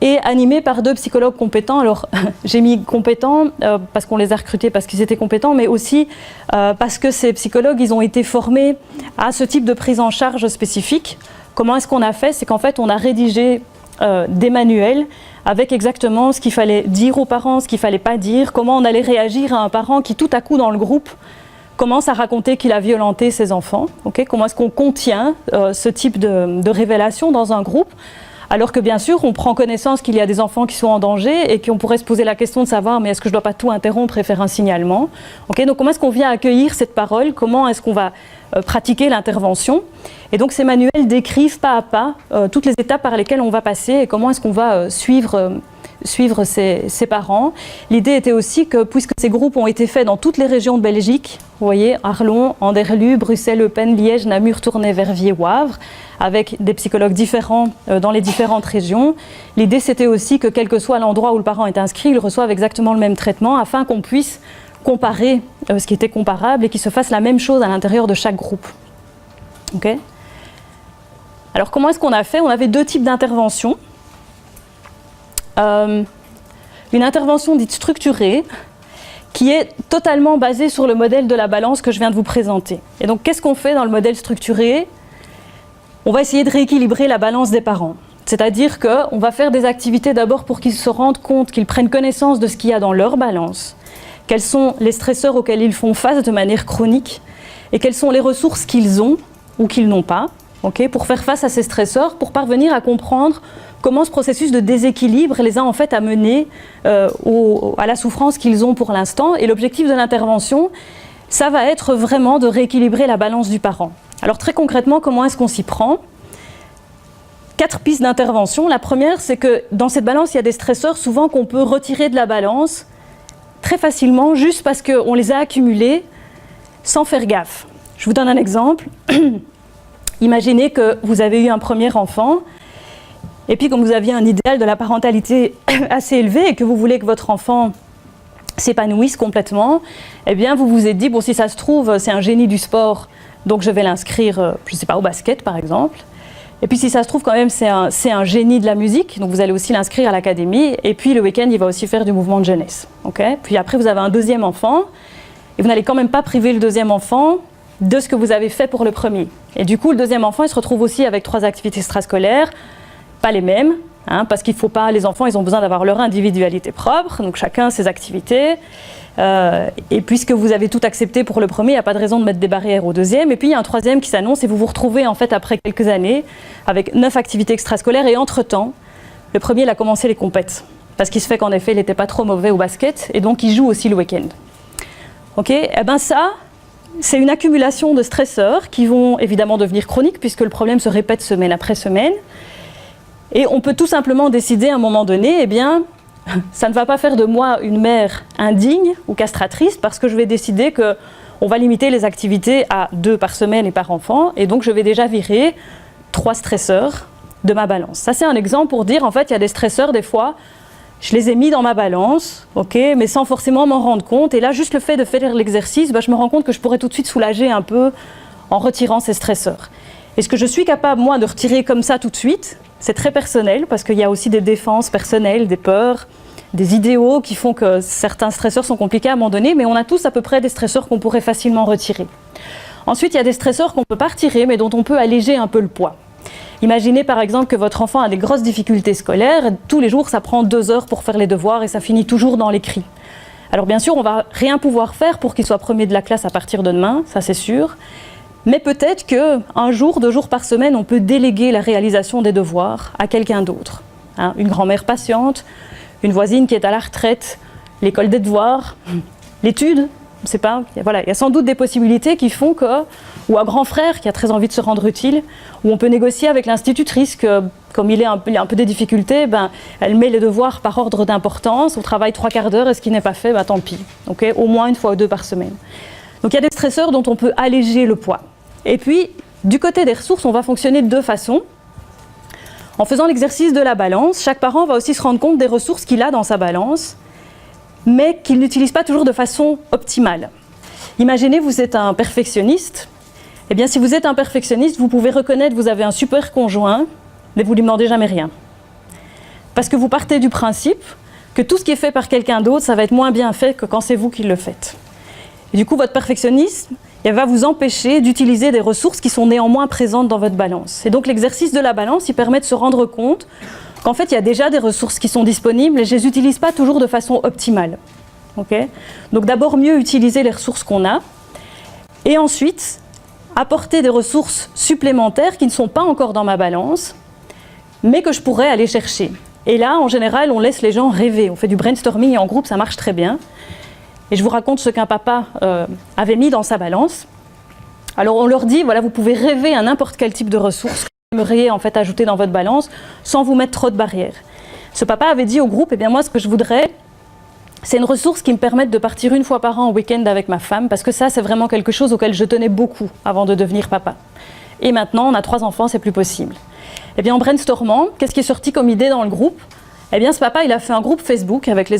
Speaker 1: et animés par 2 psychologues compétents. Alors j'ai mis compétents parce qu'on les a recrutés parce qu'ils étaient compétents, mais aussi parce que ces psychologues, ils ont été formés à ce type de prise en charge spécifique. Comment est-ce qu'on a fait ? C'est qu'en fait on a rédigé des manuels avec exactement ce qu'il fallait dire aux parents, ce qu'il ne fallait pas dire, comment on allait réagir à un parent qui tout à coup dans le groupe commence à raconter qu'il a violenté ses enfants. Okay ? Comment est-ce qu'on contient ce type de révélation dans un groupe ? Alors que bien sûr, on prend connaissance qu'il y a des enfants qui sont en danger et qu'on pourrait se poser la question de savoir mais est-ce que je ne dois pas tout interrompre et faire un signalement ? Okay, donc comment est-ce qu'on vient accueillir cette parole ? Comment est-ce qu'on va pratiquer l'intervention ? Et donc ces manuels décrivent pas à pas toutes les étapes par lesquelles on va passer et comment est-ce qu'on va suivre ces parents. L'idée était aussi que, puisque ces groupes ont été faits dans toutes les régions de Belgique, vous voyez, Arlon, Anderlues, Bruxelles, Eupen, Liège, Namur, Tournai, Verviers, Wavre, avec des psychologues différents dans les différentes régions. L'idée, c'était aussi que, quel que soit l'endroit où le parent est inscrit, il reçoive exactement le même traitement afin qu'on puisse comparer ce qui était comparable et qu'il se fasse la même chose à l'intérieur de chaque groupe. Okay ? Alors, comment est-ce qu'on a fait ? On avait 2 types d'interventions. Une intervention dite structurée qui est totalement basée sur le modèle de la balance que je viens de vous présenter. Et donc, qu'est-ce qu'on fait dans le modèle structuré ? On va essayer de rééquilibrer la balance des parents. C'est-à-dire qu'on va faire des activités d'abord pour qu'ils se rendent compte, qu'ils prennent connaissance de ce qu'il y a dans leur balance, quels sont les stresseurs auxquels ils font face de manière chronique et quelles sont les ressources qu'ils ont ou qu'ils n'ont pas, okay, pour faire face à ces stresseurs, pour parvenir à comprendre comment ce processus de déséquilibre les a en fait amenés à la souffrance qu'ils ont pour l'instant. Et l'objectif de l'intervention, ça va être vraiment de rééquilibrer la balance du parent. Alors très concrètement, comment est-ce qu'on s'y prend ? 4 pistes d'intervention. La première, c'est que dans cette balance, il y a des stresseurs souvent qu'on peut retirer de la balance très facilement, juste parce qu'on les a accumulés sans faire gaffe. Je vous donne un exemple. Imaginez que vous avez eu un premier enfant, et puis comme vous aviez un idéal de la parentalité assez élevé et que vous voulez que votre enfant s'épanouisse complètement, eh bien vous vous êtes dit, bon, si ça se trouve, c'est un génie du sport, donc je vais l'inscrire, je ne sais pas, au basket par exemple. Et puis si ça se trouve quand même, c'est un génie de la musique, donc vous allez aussi l'inscrire à l'académie, et puis le week-end, il va aussi faire du mouvement de jeunesse. Okay ? Puis après, vous avez un deuxième enfant, et vous n'allez quand même pas priver le deuxième enfant de ce que vous avez fait pour le premier. Et du coup, le deuxième enfant, il se retrouve aussi avec 3 activités extrascolaires, pas les mêmes, parce qu'il ne faut pas, les enfants, ils ont besoin d'avoir leur individualité propre, donc chacun ses activités. Et puisque vous avez tout accepté pour le premier, il n'y a pas de raison de mettre des barrières au deuxième. Et puis il y a un troisième qui s'annonce et vous vous retrouvez en fait après quelques années avec 9 activités extrascolaires. Et entre-temps, le premier, il a commencé les compètes. Parce qu'il se fait qu'en effet, il n'était pas trop mauvais au basket et donc il joue aussi le week-end. Ok ? Eh bien ça, c'est une accumulation de stresseurs qui vont évidemment devenir chroniques puisque le problème se répète semaine après semaine. Et on peut tout simplement décider à un moment donné, eh bien, ça ne va pas faire de moi une mère indigne ou castratrice parce que je vais décider que on va limiter les activités à 2 par semaine et par enfant, et donc je vais déjà virer 3 stresseurs de ma balance. Ça, c'est un exemple pour dire, en fait, il y a des stresseurs, des fois, je les ai mis dans ma balance, ok, mais sans forcément m'en rendre compte, et là, juste le fait de faire l'exercice, je me rends compte que je pourrais tout de suite soulager un peu en retirant ces stresseurs. Est-ce que je suis capable, moi, de retirer comme ça tout de suite? C'est très personnel, parce qu'il y a aussi des défenses personnelles, des peurs, des idéaux qui font que certains stresseurs sont compliqués à abandonner, mais on a tous à peu près des stresseurs qu'on pourrait facilement retirer. Ensuite, il y a des stresseurs qu'on ne peut pas retirer, mais dont on peut alléger un peu le poids. Imaginez par exemple que votre enfant a des grosses difficultés scolaires, tous les jours ça prend 2 heures pour faire les devoirs et ça finit toujours dans l'écrit. Alors bien sûr, on va rien pouvoir faire pour qu'il soit premier de la classe à partir de demain, ça c'est sûr, mais peut-être qu'un jour, 2 jours par semaine, on peut déléguer la réalisation des devoirs à quelqu'un d'autre. Hein, une grand-mère patiente, une voisine qui est à la retraite, l'école des devoirs, l'étude, je ne sais pas, voilà, il y a sans doute des possibilités qui font que, ou un grand frère qui a très envie de se rendre utile, où on peut négocier avec l'institutrice que, comme il a un peu des difficultés, elle met les devoirs par ordre d'importance, on travaille 3/4 d'heure et ce qui n'est pas fait, tant pis. Okay, au moins 1 fois ou 2 par semaine. Donc il y a des stresseurs dont on peut alléger le poids. Et puis, du côté des ressources, on va fonctionner de 2 façons. En faisant l'exercice de la balance, chaque parent va aussi se rendre compte des ressources qu'il a dans sa balance, mais qu'il n'utilise pas toujours de façon optimale. Imaginez, vous êtes un perfectionniste. Eh bien, si vous êtes un perfectionniste, vous pouvez reconnaître que vous avez un super conjoint, mais vous ne lui demandez jamais rien. Parce que vous partez du principe que tout ce qui est fait par quelqu'un d'autre, ça va être moins bien fait que quand c'est vous qui le faites. Et du coup, votre perfectionnisme, il va vous empêcher d'utiliser des ressources qui sont néanmoins présentes dans votre balance. Et donc l'exercice de la balance, il permet de se rendre compte qu'en fait, il y a déjà des ressources qui sont disponibles et je ne les utilise pas toujours de façon optimale. Okay ? Donc d'abord, mieux utiliser les ressources qu'on a et ensuite, apporter des ressources supplémentaires qui ne sont pas encore dans ma balance, mais que je pourrais aller chercher. Et là, en général, on laisse les gens rêver. On fait du brainstorming et en groupe, ça marche très bien. Et je vous raconte ce qu'un papa avait mis dans sa balance. Alors on leur dit, voilà, vous pouvez rêver à n'importe quel type de ressources que vous aimeriez en fait ajouter dans votre balance sans vous mettre trop de barrières. Ce papa avait dit au groupe, eh bien moi ce que je voudrais, c'est une ressource qui me permette de partir 1 fois par an en week-end avec ma femme, parce que ça c'est vraiment quelque chose auquel je tenais beaucoup avant de devenir papa. Et maintenant on a 3 enfants, c'est plus possible. Eh bien en brainstormant, qu'est-ce qui est sorti comme idée dans le groupe ? Eh bien, ce papa, il a fait un groupe Facebook avec les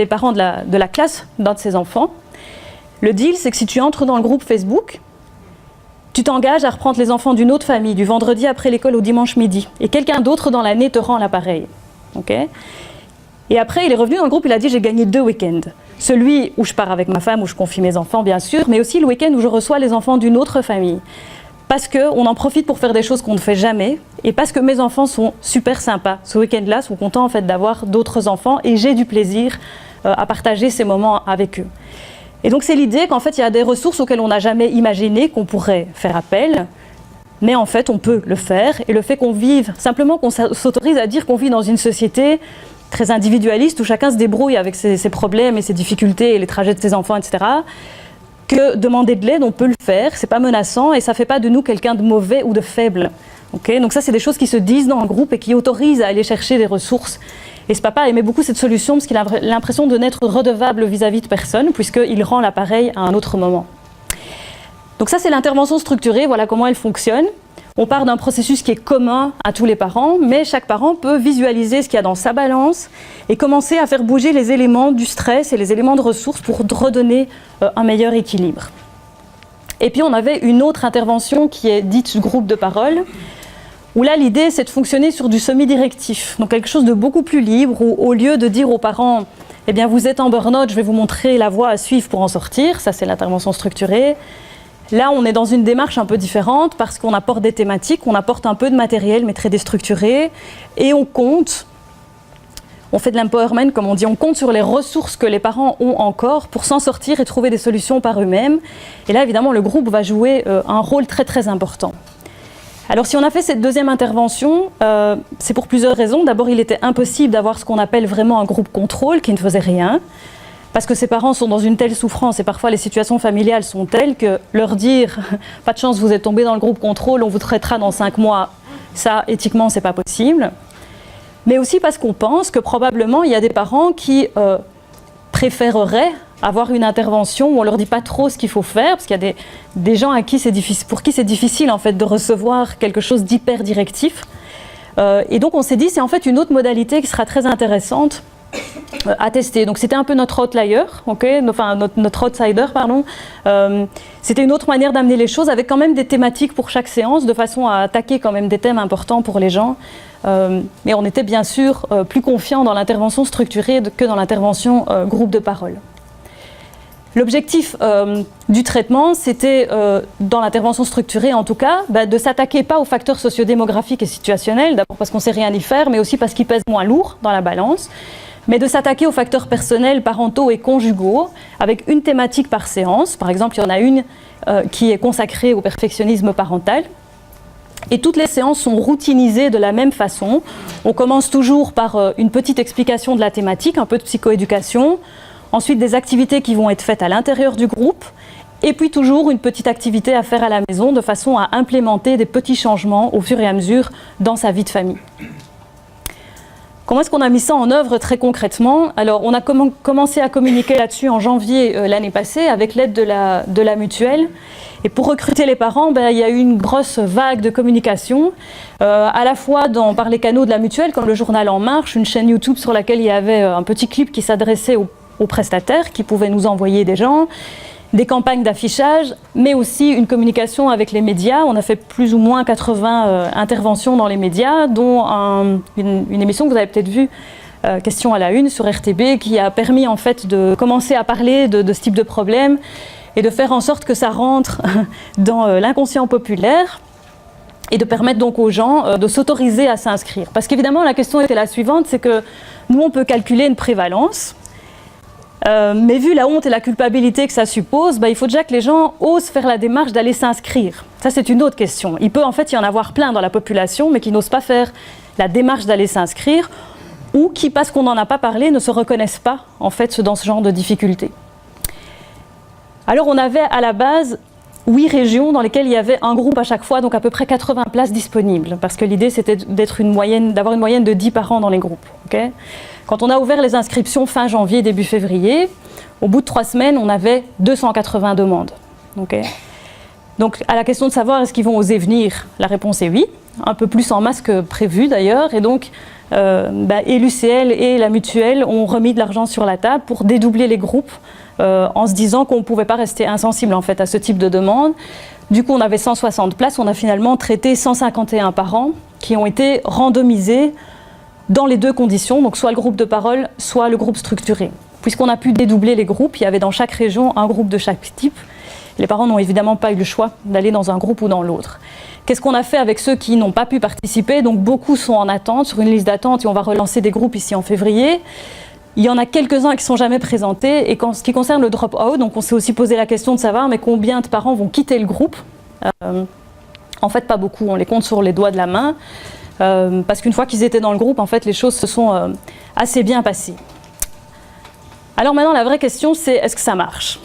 Speaker 1: parents de la classe d'un de ses enfants. Le deal, c'est que si tu entres dans le groupe Facebook, tu t'engages à reprendre les enfants d'une autre famille, du vendredi après l'école au dimanche midi. Et quelqu'un d'autre dans l'année te rend l'appareil. Okay ? Et après, il est revenu dans le groupe, il a dit, j'ai gagné 2 week-ends. Celui où je pars avec ma femme, où je confie mes enfants, bien sûr, mais aussi le week-end où je reçois les enfants d'une autre famille. Parce qu'on en profite pour faire des choses qu'on ne fait jamais et parce que mes enfants sont super sympas. Ce week-end-là, sont contents en fait d'avoir d'autres enfants et j'ai du plaisir à partager ces moments avec eux. Et donc c'est l'idée qu'en fait il y a des ressources auxquelles on n'a jamais imaginé qu'on pourrait faire appel, mais en fait on peut le faire. Et le fait qu'on vive, simplement qu'on s'autorise à dire qu'on vit dans une société très individualiste où chacun se débrouille avec ses problèmes et ses difficultés et les trajets de ses enfants, etc., que demander de l'aide, on peut le faire, c'est pas menaçant et ça fait pas de nous quelqu'un de mauvais ou de faible. Okay ? Donc ça, c'est des choses qui se disent dans le groupe et qui autorisent à aller chercher des ressources. Et ce papa aimait beaucoup cette solution parce qu'il a l'impression de n'être redevable vis-à-vis de personne puisqu'il rend l'appareil à un autre moment. Donc ça, c'est l'intervention structurée, voilà comment elle fonctionne. On part d'un processus qui est commun à tous les parents, mais chaque parent peut visualiser ce qu'il y a dans sa balance et commencer à faire bouger les éléments du stress et les éléments de ressources pour redonner un meilleur équilibre. Et puis on avait une autre intervention qui est dite groupe de parole, où là l'idée c'est de fonctionner sur du semi-directif, donc quelque chose de beaucoup plus libre, où au lieu de dire aux parents « eh bien vous êtes en burn-out, je vais vous montrer la voie à suivre pour en sortir », ça c'est l'intervention structurée. Là, on est dans une démarche un peu différente parce qu'on apporte des thématiques, on apporte un peu de matériel mais très déstructuré et on fait de l'empowerment comme on dit, on compte sur les ressources que les parents ont encore pour s'en sortir et trouver des solutions par eux-mêmes. Et là, évidemment, le groupe va jouer un rôle très très important. Alors si on a fait cette deuxième intervention, c'est pour plusieurs raisons. D'abord, il était impossible d'avoir ce qu'on appelle vraiment un groupe contrôle qui ne faisait rien. Parce que ces parents sont dans une telle souffrance et parfois les situations familiales sont telles que leur dire « pas de chance, vous êtes tombé dans le groupe contrôle, on vous traitera dans 5 mois », ça, éthiquement, c'est pas possible. Mais aussi parce qu'on pense que probablement, il y a des parents qui préféreraient avoir une intervention où on leur dit pas trop ce qu'il faut faire, parce qu'il y a des gens pour qui c'est difficile en fait de recevoir quelque chose d'hyper directif. Et donc on s'est dit c'est en fait une autre modalité qui sera très intéressante à tester. Donc c'était un peu notre outlier, enfin notre outsider, pardon. C'était une autre manière d'amener les choses avec quand même des thématiques pour chaque séance, de façon à attaquer quand même des thèmes importants pour les gens. Mais on était bien sûr plus confiants dans l'intervention structurée que dans l'intervention groupe de parole. L'objectif du traitement, c'était, dans l'intervention structurée en tout cas, de s'attaquer pas aux facteurs sociodémographiques et situationnels, d'abord parce qu'on ne sait rien y faire, mais aussi parce qu'ils pèsent moins lourd dans la balance, mais de s'attaquer aux facteurs personnels, parentaux et conjugaux, avec une thématique par séance. Par exemple, il y en a une qui est consacrée au perfectionnisme parental. Et toutes les séances sont routinisées de la même façon. On commence toujours par une petite explication de la thématique, un peu de psychoéducation, ensuite des activités qui vont être faites à l'intérieur du groupe, et puis toujours une petite activité à faire à la maison, de façon à implémenter des petits changements au fur et à mesure dans sa vie de famille. Comment est-ce qu'on a mis ça en œuvre très concrètement? Alors, on a commencé à communiquer là-dessus en janvier l'année passée avec l'aide de la mutuelle. Et pour recruter les parents, il y a eu une grosse vague de communication, à la fois par les canaux de la mutuelle, comme le journal En Marche, une chaîne YouTube sur laquelle il y avait un petit clip qui s'adressait aux prestataires qui pouvaient nous envoyer des gens, des campagnes d'affichage, mais aussi une communication avec les médias. On a fait plus ou moins 80 interventions dans les médias, dont une émission que vous avez peut-être vue, Question à la Une sur RTB, qui a permis en fait de commencer à parler de ce type de problème et de faire en sorte que ça rentre dans l'inconscient populaire et de permettre donc aux gens de s'autoriser à s'inscrire. Parce qu'évidemment, la question était la suivante, c'est que nous, on peut calculer une prévalence, mais vu la honte et la culpabilité que ça suppose, il faut déjà que les gens osent faire la démarche d'aller s'inscrire. Ça, c'est une autre question. Il peut en fait y en avoir plein dans la population, mais qui n'osent pas faire la démarche d'aller s'inscrire, ou qui, parce qu'on n'en a pas parlé, ne se reconnaissent pas en fait dans ce genre de difficultés. Alors on avait à la base 8 régions dans lesquelles il y avait un groupe à chaque fois, donc à peu près 80 places disponibles, parce que l'idée c'était d'avoir une moyenne de 10 par an dans les groupes. Quand on a ouvert les inscriptions fin janvier, début février, au bout de 3 semaines, on avait 280 demandes. Donc à la question de savoir est-ce qu'ils vont oser venir, la réponse est oui, un peu plus en masse que prévu d'ailleurs, et donc et l'UCL et la mutuelle ont remis de l'argent sur la table pour dédoubler les groupes, en se disant qu'on ne pouvait pas rester insensible en fait à ce type de demande. Du coup, on avait 160 places, on a finalement traité 151 parents qui ont été randomisés dans les deux conditions, donc soit le groupe de parole, soit le groupe structuré. Puisqu'on a pu dédoubler les groupes, il y avait dans chaque région un groupe de chaque type. Les parents n'ont évidemment pas eu le choix d'aller dans un groupe ou dans l'autre. Qu'est-ce qu'on a fait avec ceux qui n'ont pas pu participer? Donc beaucoup sont en attente, sur une liste d'attente, et on va relancer des groupes ici en février. Il y en a quelques-uns qui ne sont jamais présentés, et ce qui concerne le drop-out, donc on s'est aussi posé la question de savoir mais combien de parents vont quitter le groupe. En fait, pas beaucoup, on les compte sur les doigts de la main, parce qu'une fois qu'ils étaient dans le groupe, en fait, les choses se sont assez bien passées. Alors maintenant, la vraie question, c'est est-ce que ça marche?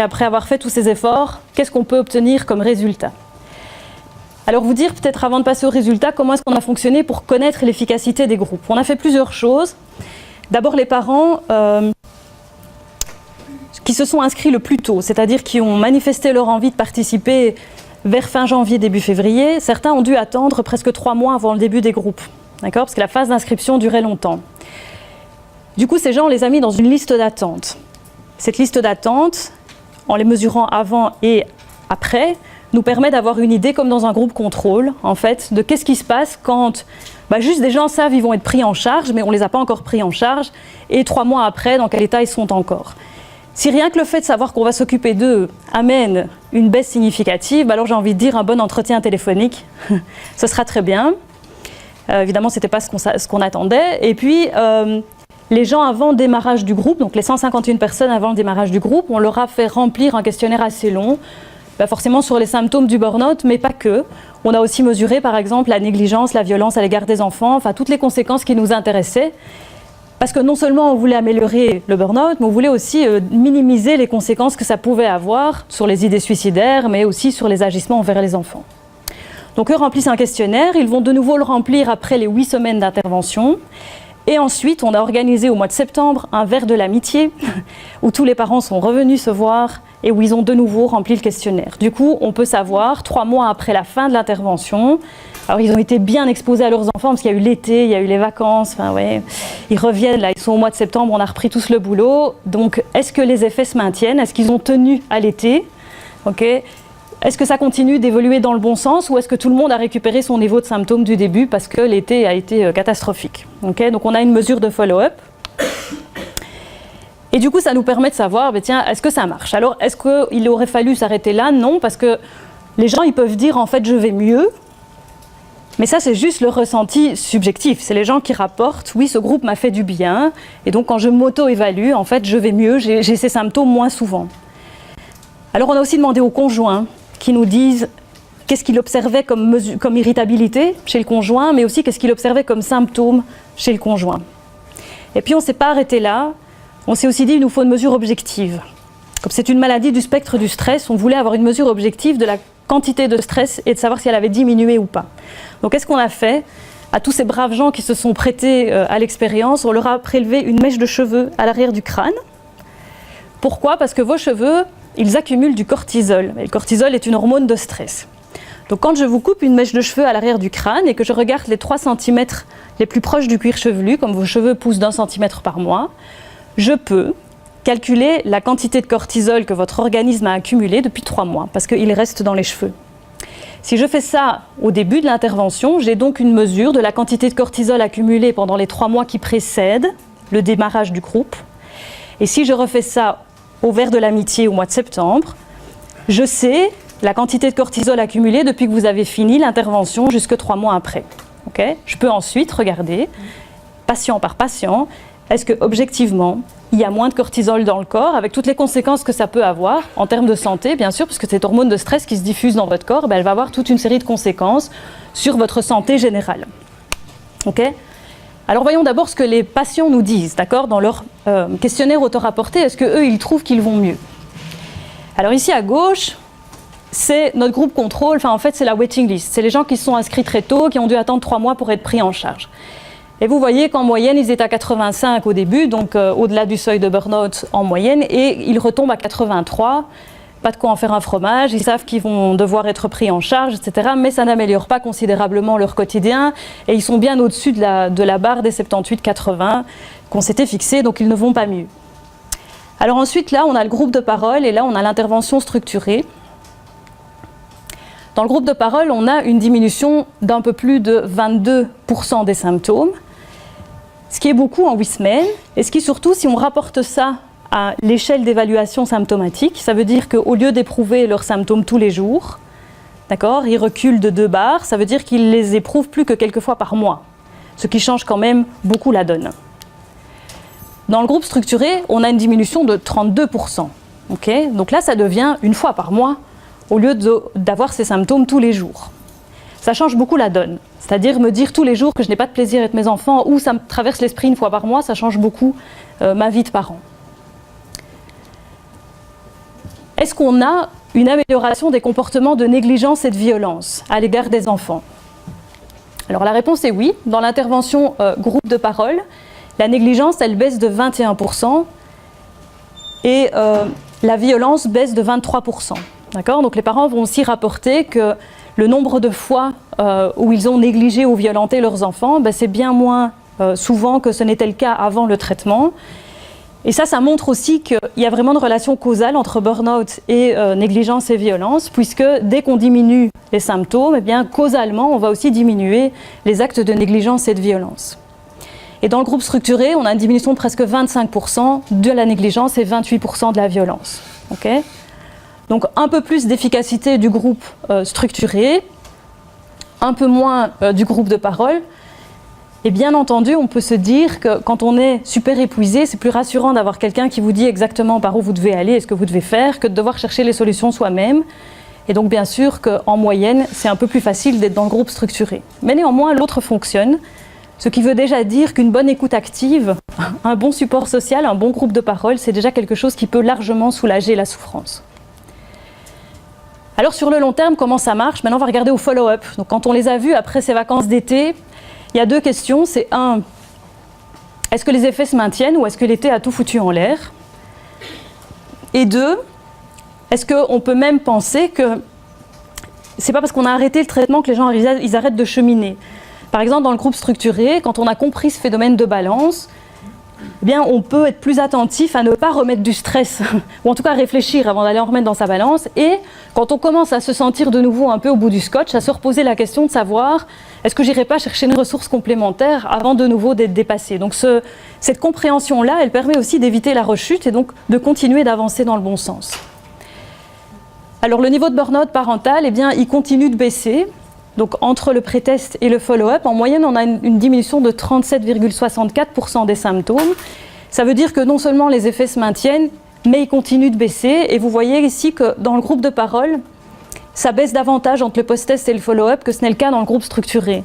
Speaker 1: Après avoir fait tous ces efforts, qu'est-ce qu'on peut obtenir comme résultat? Alors vous dire, peut-être avant de passer au résultat, comment est-ce qu'on a fonctionné pour connaître l'efficacité des groupes? On a fait plusieurs choses. D'abord, les parents qui se sont inscrits le plus tôt, c'est-à-dire qui ont manifesté leur envie de participer vers fin janvier, début février. Certains ont dû attendre presque 3 mois avant le début des groupes, d'accord, parce que la phase d'inscription durait longtemps. Du coup, ces gens, on les a mis dans une liste d'attente. Cette liste d'attente, en les mesurant avant et après, nous permet d'avoir une idée, comme dans un groupe contrôle, en fait, de qu'est-ce qui se passe quand juste des gens savent qu'ils vont être pris en charge, mais on ne les a pas encore pris en charge, et 3 mois après, dans quel état ils sont encore. Si rien que le fait de savoir qu'on va s'occuper d'eux amène une baisse significative, alors j'ai envie de dire un bon entretien téléphonique, ce sera très bien. Évidemment, ce n'était pas ce qu'on attendait. Et puis, les gens avant le démarrage du groupe, donc les 151 personnes avant le démarrage du groupe, on leur a fait remplir un questionnaire assez long, forcément sur les symptômes du burn-out, mais pas que. On a aussi mesuré, par exemple, la négligence, la violence à l'égard des enfants, enfin toutes les conséquences qui nous intéressaient. Parce que non seulement on voulait améliorer le burn-out, mais on voulait aussi minimiser les conséquences que ça pouvait avoir sur les idées suicidaires, mais aussi sur les agissements envers les enfants. Donc eux remplissent un questionnaire, ils vont de nouveau le remplir après les 8 semaines d'intervention. Et ensuite, on a organisé au mois de septembre un verre de l'amitié où tous les parents sont revenus se voir et où ils ont de nouveau rempli le questionnaire. Du coup, on peut savoir, 3 mois après la fin de l'intervention, alors ils ont été bien exposés à leurs enfants parce qu'il y a eu l'été, il y a eu les vacances, enfin ouais, ils reviennent là, ils sont au mois de septembre, on a repris tous le boulot. Donc, est-ce que les effets se maintiennent? Est-ce qu'ils ont tenu à l'été? Okay. Est-ce que ça continue d'évoluer dans le bon sens ou est-ce que tout le monde a récupéré son niveau de symptômes du début parce que l'été a été catastrophique? Okay. Donc on a une mesure de follow-up. Et du coup, ça nous permet de savoir, tiens, est-ce que ça marche? Alors, est-ce qu'il aurait fallu s'arrêter là? Non, parce que les gens, ils peuvent dire, en fait, je vais mieux. Mais ça, c'est juste le ressenti subjectif. C'est les gens qui rapportent, oui, ce groupe m'a fait du bien. Et donc, quand je m'auto-évalue, en fait, je vais mieux, j'ai ces symptômes moins souvent. Alors, on a aussi demandé aux conjoints qui nous disent qu'est-ce qu'il observait comme irritabilité chez le conjoint, mais aussi qu'est-ce qu'il observait comme symptômes chez le conjoint. Et puis on ne s'est pas arrêté là, on s'est aussi dit qu'il nous faut une mesure objective. Comme c'est une maladie du spectre du stress, on voulait avoir une mesure objective de la quantité de stress et de savoir si elle avait diminué ou pas. Donc qu'est-ce qu'on a fait? À tous ces braves gens qui se sont prêtés à l'expérience, on leur a prélevé une mèche de cheveux à l'arrière du crâne. Pourquoi? Parce que vos cheveux, ils accumulent du cortisol. Et le cortisol est une hormone de stress. Donc quand je vous coupe une mèche de cheveux à l'arrière du crâne et que je regarde les 3 cm les plus proches du cuir chevelu, comme vos cheveux poussent d'1 centimètre par mois, je peux calculer la quantité de cortisol que votre organisme a accumulé depuis 3 mois, parce qu'il reste dans les cheveux. Si je fais ça au début de l'intervention, j'ai donc une mesure de la quantité de cortisol accumulée pendant les 3 mois qui précèdent le démarrage du groupe. Et si je refais ça au verre de l'amitié au mois de septembre, je sais la quantité de cortisol accumulée depuis que vous avez fini l'intervention jusque 3 mois après. Okay? Je peux ensuite regarder, patient par patient, est-ce que objectivement, il y a moins de cortisol dans le corps, avec toutes les conséquences que ça peut avoir, en termes de santé, bien sûr, parce que cette hormone de stress qui se diffuse dans votre corps, elle va avoir toute une série de conséquences sur votre santé générale. Okay? Alors voyons d'abord ce que les patients nous disent, d'accord, dans leur questionnaire autorapporté. Est-ce qu'eux, ils trouvent qu'ils vont mieux? Alors ici à gauche, c'est notre groupe contrôle, enfin en fait c'est la waiting list. C'est les gens qui se sont inscrits très tôt, qui ont dû attendre 3 mois pour être pris en charge. Et vous voyez qu'en moyenne, ils étaient à 85 au début, donc au-delà du seuil de burn-out en moyenne, et ils retombent à 83. Pas de quoi en faire un fromage, ils savent qu'ils vont devoir être pris en charge, etc. Mais ça n'améliore pas considérablement leur quotidien et ils sont bien au-dessus de la barre des 78-80 qu'on s'était fixée, donc ils ne vont pas mieux. Alors ensuite, là, on a le groupe de parole et là, on a l'intervention structurée. Dans le groupe de parole, on a une diminution d'un peu plus de 22% des symptômes, ce qui est beaucoup en 8 semaines et ce qui surtout, si on rapporte ça à l'échelle d'évaluation symptomatique, ça veut dire qu'au lieu d'éprouver leurs symptômes tous les jours, d'accord, ils reculent de 2 barres, ça veut dire qu'ils les éprouvent plus que quelques fois par mois, ce qui change quand même beaucoup la donne. Dans le groupe structuré, on a une diminution de 32%. Okay, donc là, ça devient 1 fois par mois, au lieu d'avoir ces symptômes tous les jours. Ça change beaucoup la donne. C'est-à-dire me dire tous les jours que je n'ai pas de plaisir avec mes enfants ou ça me traverse l'esprit 1 fois par mois, ça change beaucoup ma vie de parent. Est-ce qu'on a une amélioration des comportements de négligence et de violence à l'égard des enfants? Alors la réponse est oui. Dans l'intervention groupe de parole, la négligence, elle baisse de 21% et la violence baisse de 23%. D'accord? Donc les parents vont aussi rapporter que le nombre de fois où ils ont négligé ou violenté leurs enfants, c'est bien moins souvent que ce n'était le cas avant le traitement. Et ça montre aussi qu'il y a vraiment une relation causale entre burn-out et négligence et violence, puisque dès qu'on diminue les symptômes, eh bien, causalement, on va aussi diminuer les actes de négligence et de violence. Et dans le groupe structuré, on a une diminution de presque 25% de la négligence et 28% de la violence. Okay? Donc un peu plus d'efficacité du groupe structuré, un peu moins du groupe de parole. Et bien entendu, on peut se dire que quand on est super épuisé, c'est plus rassurant d'avoir quelqu'un qui vous dit exactement par où vous devez aller et ce que vous devez faire que de devoir chercher les solutions soi-même. Et donc bien sûr qu'en moyenne, c'est un peu plus facile d'être dans le groupe structuré. Mais néanmoins, l'autre fonctionne, ce qui veut déjà dire qu'une bonne écoute active, un bon support social, un bon groupe de parole, c'est déjà quelque chose qui peut largement soulager la souffrance. Alors sur le long terme, comment ça marche? Maintenant, on va regarder au follow-up. Donc quand on les a vus après ces vacances d'été, il y a 2 questions. C'est 1, est-ce que les effets se maintiennent ou est-ce que l'été a tout foutu en l'air? Et 2, est-ce qu'on peut même penser que c'est pas parce qu'on a arrêté le traitement que les gens ils arrêtent de cheminer? Par exemple, dans le groupe structuré, quand on a compris ce phénomène de balance, eh bien, on peut être plus attentif à ne pas remettre du stress, ou en tout cas réfléchir avant d'aller en remettre dans sa balance. Et quand on commence à se sentir de nouveau un peu au bout du scotch, à se reposer la question de savoir est-ce que j'irai pas chercher une ressource complémentaire avant de nouveau d'être dépassé. Donc cette compréhension-là, elle permet aussi d'éviter la rechute et donc de continuer d'avancer dans le bon sens. Alors le niveau de burn-out parental, eh bien, il continue de baisser. Donc entre le pré-test et le follow-up, en moyenne, on a une diminution de 37,64% des symptômes. Ça veut dire que non seulement les effets se maintiennent, mais ils continuent de baisser. Et vous voyez ici que dans le groupe de parole, ça baisse davantage entre le post-test et le follow-up que ce n'est le cas dans le groupe structuré.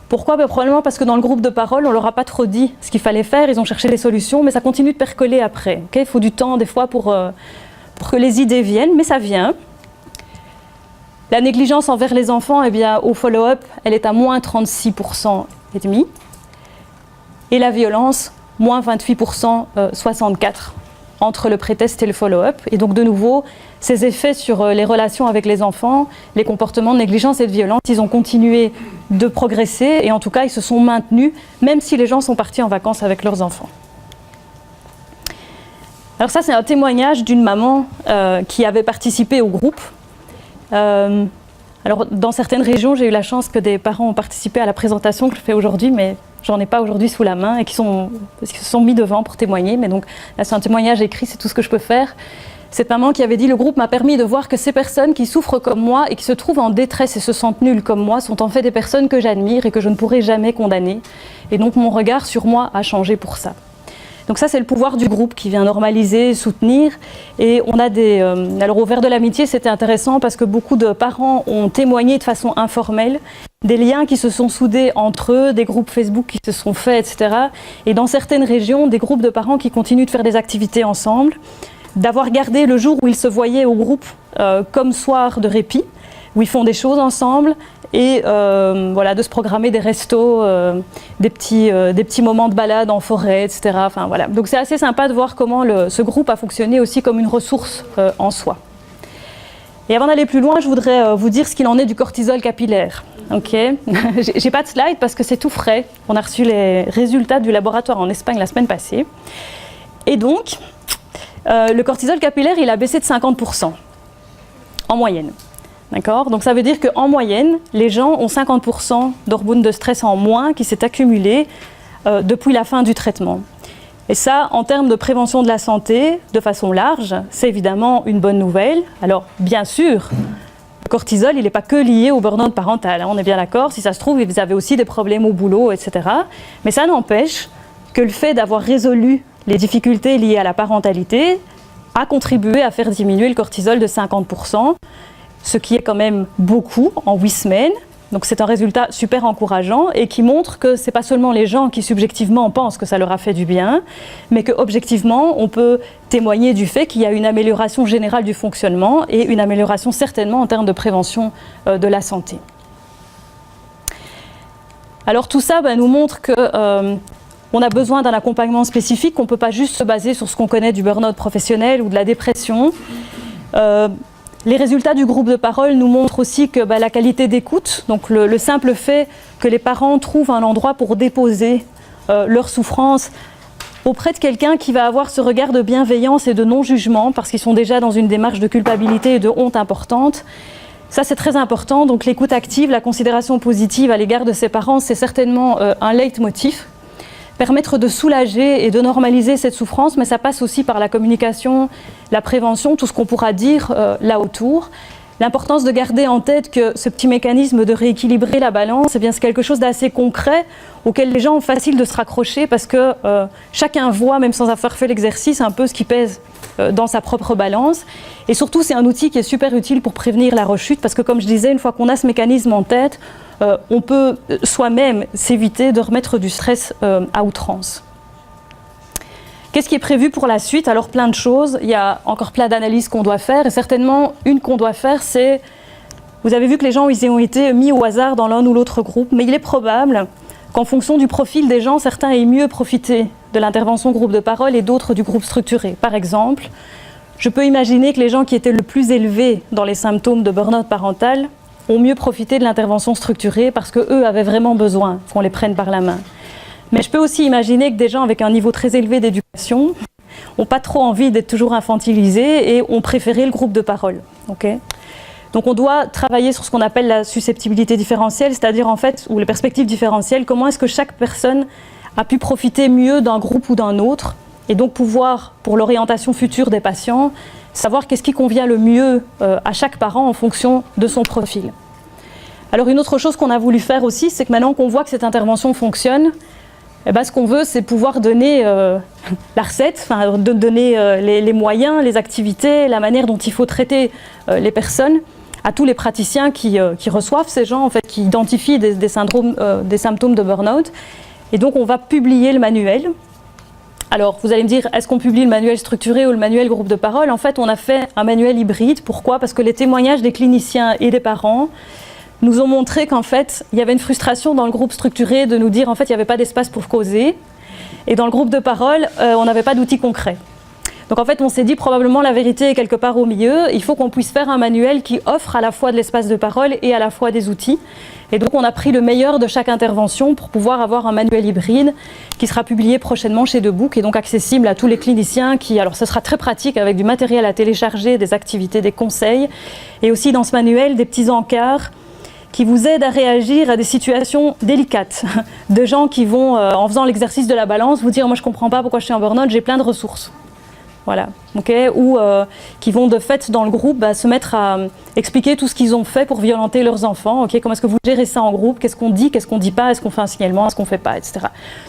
Speaker 1: Pourquoi? Probablement parce que dans le groupe de parole, on ne leur a pas trop dit ce qu'il fallait faire, ils ont cherché des solutions, mais ça continue de percoler après. Okay? Il faut du temps des fois pour que les idées viennent, mais ça vient. La négligence envers les enfants, eh bien, au follow-up, elle est à moins 36,5%. Et la violence, moins 28,64% entre le pré-test et le follow-up. Et donc, de nouveau, ces effets sur les relations avec les enfants, les comportements de négligence et de violence, ils ont continué de progresser et en tout cas, ils se sont maintenus, même si les gens sont partis en vacances avec leurs enfants. Alors ça, c'est un témoignage d'une maman qui avait participé au groupe. Alors, dans certaines régions, j'ai eu la chance que des parents ont participé à la présentation que je fais aujourd'hui, mais j'en ai pas aujourd'hui sous la main et qui se sont mis devant pour témoigner. Mais donc, là, c'est un témoignage écrit, c'est tout ce que je peux faire. Cette maman qui avait dit « Le groupe m'a permis de voir que ces personnes qui souffrent comme moi et qui se trouvent en détresse et se sentent nulles comme moi sont en fait des personnes que j'admire et que je ne pourrai jamais condamner. Et donc, mon regard sur moi a changé pour ça. » Donc ça, c'est le pouvoir du groupe qui vient normaliser, soutenir. Et on a alors au Verre de l'Amitié, c'était intéressant parce que beaucoup de parents ont témoigné de façon informelle des liens qui se sont soudés entre eux, des groupes Facebook qui se sont faits, etc. Et dans certaines régions, des groupes de parents qui continuent de faire des activités ensemble, d'avoir gardé le jour où ils se voyaient au groupe comme soir de répit, où ils font des choses ensemble, et voilà, de se programmer des restos, des petits moments de balade en forêt, etc. Enfin, voilà. Donc c'est assez sympa de voir comment ce groupe a fonctionné aussi comme une ressource en soi. Et avant d'aller plus loin, je voudrais vous dire ce qu'il en est du cortisol capillaire. Okay. J'ai pas de slide parce que c'est tout frais. On a reçu les résultats du laboratoire en Espagne la semaine passée. Et donc, le cortisol capillaire, il a baissé de 50% en moyenne. D'accord ? Donc ça veut dire qu'en moyenne, les gens ont 50% d'hormones de stress en moins qui s'est accumulé depuis la fin du traitement. Et ça, en termes de prévention de la santé, de façon large, c'est évidemment une bonne nouvelle. Alors, bien sûr, le cortisol, il n'est pas que lié au burn-out parental. Hein, on est bien d'accord, si ça se trouve, vous avez aussi des problèmes au boulot, etc. Mais ça n'empêche que le fait d'avoir résolu les difficultés liées à la parentalité a contribué à faire diminuer le cortisol de 50%, ce qui est quand même beaucoup en 8 semaines. Donc c'est un résultat super encourageant et qui montre que ce n'est pas seulement les gens qui subjectivement pensent que ça leur a fait du bien, mais qu'objectivement, on peut témoigner du fait qu'il y a une amélioration générale du fonctionnement et une amélioration certainement en termes de prévention de la santé. Alors tout ça nous montre qu'on a besoin d'un accompagnement spécifique, qu'on ne peut pas juste se baser sur ce qu'on connaît du burn-out professionnel ou de la dépression. Les résultats du groupe de parole nous montrent aussi que la qualité d'écoute, donc le simple fait que les parents trouvent un endroit pour déposer leur souffrance auprès de quelqu'un qui va avoir ce regard de bienveillance et de non-jugement, parce qu'ils sont déjà dans une démarche de culpabilité et de honte importante. Ça, c'est très important. Donc l'écoute active, la considération positive à l'égard de ses parents, c'est certainement un leitmotiv. Permettre de soulager et de normaliser cette souffrance, mais ça passe aussi par la communication, la prévention, tout ce qu'on pourra dire là autour. L'importance de garder en tête que ce petit mécanisme de rééquilibrer la balance, eh bien, c'est quelque chose d'assez concret auquel les gens ont facile de se raccrocher parce que chacun voit, même sans avoir fait l'exercice, un peu ce qui pèse dans sa propre balance. Et surtout, c'est un outil qui est super utile pour prévenir la rechute parce que, comme je disais, une fois qu'on a ce mécanisme en tête, on peut soi-même s'éviter de remettre du stress à outrance. Qu'est-ce qui est prévu pour la suite? Alors plein de choses, il y a encore plein d'analyses qu'on doit faire et certainement une qu'on doit faire, c'est, vous avez vu que les gens ils ont été mis au hasard dans l'un ou l'autre groupe, mais il est probable qu'en fonction du profil des gens, certains aient mieux profité de l'intervention groupe de parole et d'autres du groupe structuré. Par exemple, je peux imaginer que les gens qui étaient le plus élevés dans les symptômes de burn-out parental ont mieux profité de l'intervention structurée parce qu'eux avaient vraiment besoin qu'on les prenne par la main. Mais je peux aussi imaginer que des gens avec un niveau très élevé d'éducation n'ont pas trop envie d'être toujours infantilisés et ont préféré le groupe de parole. Okay ? Donc on doit travailler sur ce qu'on appelle la susceptibilité différentielle, c'est-à-dire en fait, ou les perspectives différentielles, comment est-ce que chaque personne a pu profiter mieux d'un groupe ou d'un autre, et donc pouvoir, pour l'orientation future des patients, savoir qu'est-ce qui convient le mieux à chaque parent en fonction de son profil. Alors une autre chose qu'on a voulu faire aussi, c'est que maintenant qu'on voit que cette intervention fonctionne, eh ben, ce qu'on veut, c'est pouvoir donner la recette, donner les moyens, les activités, la manière dont il faut traiter les personnes à tous les praticiens qui reçoivent ces gens, en fait, qui identifient des symptômes de burn-out. Et donc on va publier le manuel. Alors, vous allez me dire, est-ce qu'on publie le manuel structuré ou le manuel groupe de parole? En fait, on a fait un manuel hybride. Pourquoi? Parce que les témoignages des cliniciens et des parents nous ont montré qu'en fait, il y avait une frustration dans le groupe structuré de nous dire, en fait, il n'y avait pas d'espace pour causer. Et dans le groupe de parole, on n'avait pas d'outils concrets. Donc en fait, on s'est dit, probablement, la vérité est quelque part au milieu. Il faut qu'on puisse faire un manuel qui offre à la fois de l'espace de parole et à la fois des outils. Et donc, on a pris le meilleur de chaque intervention pour pouvoir avoir un manuel hybride qui sera publié prochainement chez Debook et donc accessible à tous les cliniciens alors ce sera très pratique avec du matériel à télécharger, des activités, des conseils et aussi dans ce manuel des petits encarts qui vous aident à réagir à des situations délicates de gens qui vont, en faisant l'exercice de la balance, vous dire « moi je ne comprends pas pourquoi je suis en burn-out, j'ai plein de ressources ». Voilà, okay. Ou qui vont de fait dans le groupe se mettre à expliquer tout ce qu'ils ont fait pour violenter leurs enfants. Okay. Comment est-ce que vous gérez ça en groupe? Qu'est-ce qu'on dit? Qu'est-ce qu'on ne dit pas? Est-ce qu'on fait un signalement? Est-ce qu'on ne fait pas? Etc.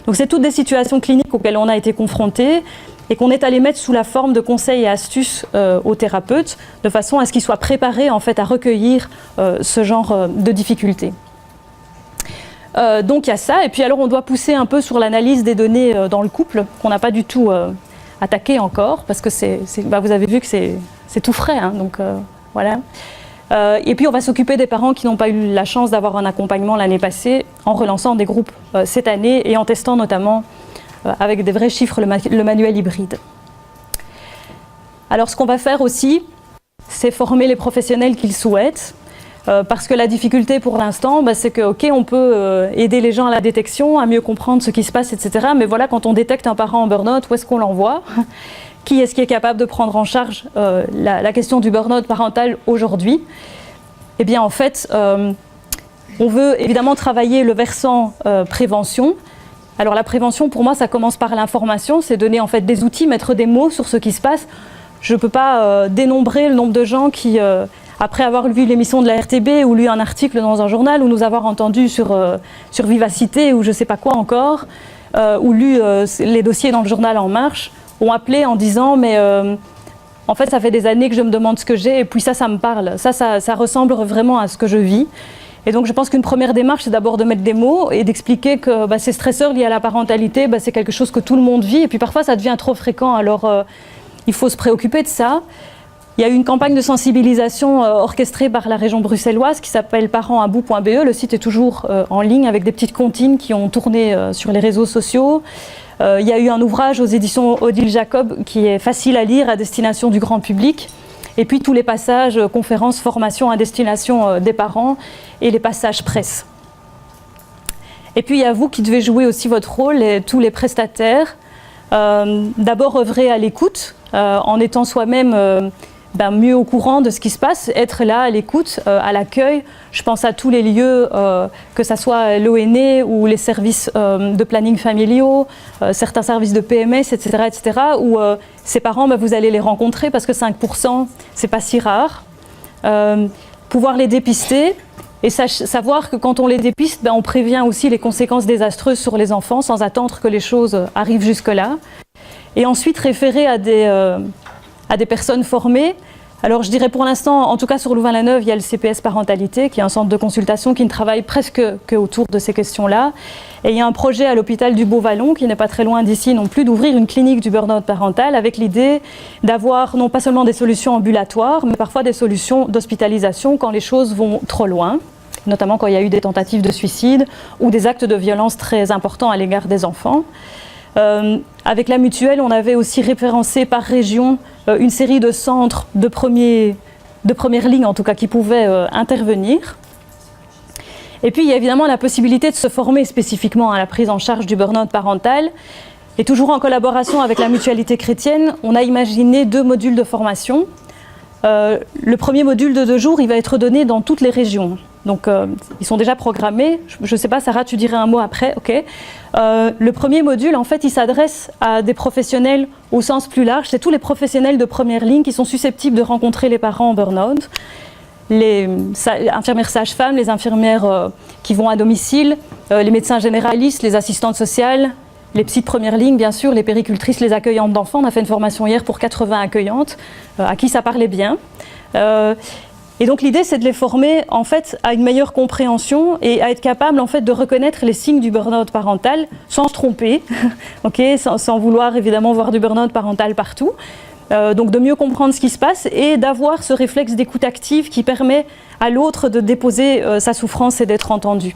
Speaker 1: Donc c'est toutes des situations cliniques auxquelles on a été confrontés et qu'on est allé mettre sous la forme de conseils et astuces aux thérapeutes de façon à ce qu'ils soient préparés en fait, à recueillir ce genre de difficultés. Donc il y a ça. Et puis alors on doit pousser un peu sur l'analyse des données dans le couple qu'on n'a pas du tout attaqué encore, parce que vous avez vu que c'est tout frais, hein, donc voilà. Et puis on va s'occuper des parents qui n'ont pas eu la chance d'avoir un accompagnement l'année passée, en relançant des groupes cette année et en testant notamment avec des vrais chiffres le manuel hybride. Alors ce qu'on va faire aussi, c'est former les professionnels qu'ils souhaitent, parce que la difficulté pour l'instant, c'est que, ok, on peut aider les gens à la détection, à mieux comprendre ce qui se passe, etc. Mais voilà, quand on détecte un parent en burn-out, où est-ce qu'on l'envoie? Qui est-ce qui est capable de prendre en charge la question du burn-out parental aujourd'hui? Eh bien, en fait, on veut évidemment travailler le versant prévention. Alors la prévention, pour moi, ça commence par l'information, c'est donner en fait des outils, mettre des mots sur ce qui se passe. Je ne peux pas dénombrer le nombre de gens qui... après avoir vu l'émission de la RTB ou lu un article dans un journal ou nous avoir entendu sur Vivacité ou je ne sais pas quoi encore, ou lu les dossiers dans le journal En Marche, ont appelé en disant « mais en fait ça fait des années que je me demande ce que j'ai et puis ça me parle, ça ressemble vraiment à ce que je vis ». Et donc je pense qu'une première démarche c'est d'abord de mettre des mots et d'expliquer que ces stresseurs liés à la parentalité, c'est quelque chose que tout le monde vit et puis parfois ça devient trop fréquent, alors il faut se préoccuper de ça. Il y a eu une campagne de sensibilisation orchestrée par la région bruxelloise qui s'appelle parentsabou.be. Le site est toujours en ligne avec des petites comptines qui ont tourné sur les réseaux sociaux. Il y a eu un ouvrage aux éditions Odile Jacob qui est facile à lire à destination du grand public. Et puis tous les passages conférences, formations à destination des parents et les passages presse. Et puis il y a vous qui devez jouer aussi votre rôle, tous les prestataires. D'abord œuvrer à l'écoute en étant soi-même... mieux au courant de ce qui se passe, être là à l'écoute, à l'accueil. Je pense à tous les lieux, que ce soit l'ONE ou les services de planning familiaux, certains services de PMS, etc., où ces parents, vous allez les rencontrer parce que 5%, c'est pas si rare. Pouvoir les dépister et savoir que quand on les dépiste, on prévient aussi les conséquences désastreuses sur les enfants sans attendre que les choses arrivent jusque-là. Et ensuite référer à des personnes formées. Alors je dirais pour l'instant, en tout cas sur Louvain-la-Neuve, il y a le CPS Parentalité, qui est un centre de consultation qui ne travaille presque qu'autour de ces questions-là. Et il y a un projet à l'hôpital du Beau-Vallon, qui n'est pas très loin d'ici non plus, d'ouvrir une clinique du burn-out parental avec l'idée d'avoir non pas seulement des solutions ambulatoires, mais parfois des solutions d'hospitalisation quand les choses vont trop loin, notamment quand il y a eu des tentatives de suicide ou des actes de violence très importants à l'égard des enfants. Avec la mutuelle, on avait aussi référencé par région une série de centres de première ligne, en tout cas, qui pouvaient intervenir. Et puis, il y a évidemment la possibilité de se former spécifiquement à la prise en charge du burn-out parental. Et toujours en collaboration avec la Mutualité chrétienne, on a imaginé 2 modules de formation. Le premier module de 2 jours, il va être donné dans toutes les régions. Donc, ils sont déjà programmés. Je ne sais pas, Sarah, tu dirais un mot après, ok. Le premier module, en fait, il s'adresse à des professionnels au sens plus large. C'est tous les professionnels de première ligne qui sont susceptibles de rencontrer les parents en burn-out. Les infirmières sages-femmes, les infirmières qui vont à domicile, les médecins généralistes, les assistantes sociales, les psys de première ligne, bien sûr, les péricultrices, les accueillantes d'enfants. On a fait une formation hier pour 80 accueillantes, à qui ça parlait bien. Et donc l'idée, c'est de les former en fait à une meilleure compréhension et à être capable en fait de reconnaître les signes du burn-out parental sans se tromper, okay, sans vouloir évidemment voir du burn-out parental partout. Donc de mieux comprendre ce qui se passe et d'avoir ce réflexe d'écoute active qui permet à l'autre de déposer sa souffrance et d'être entendu.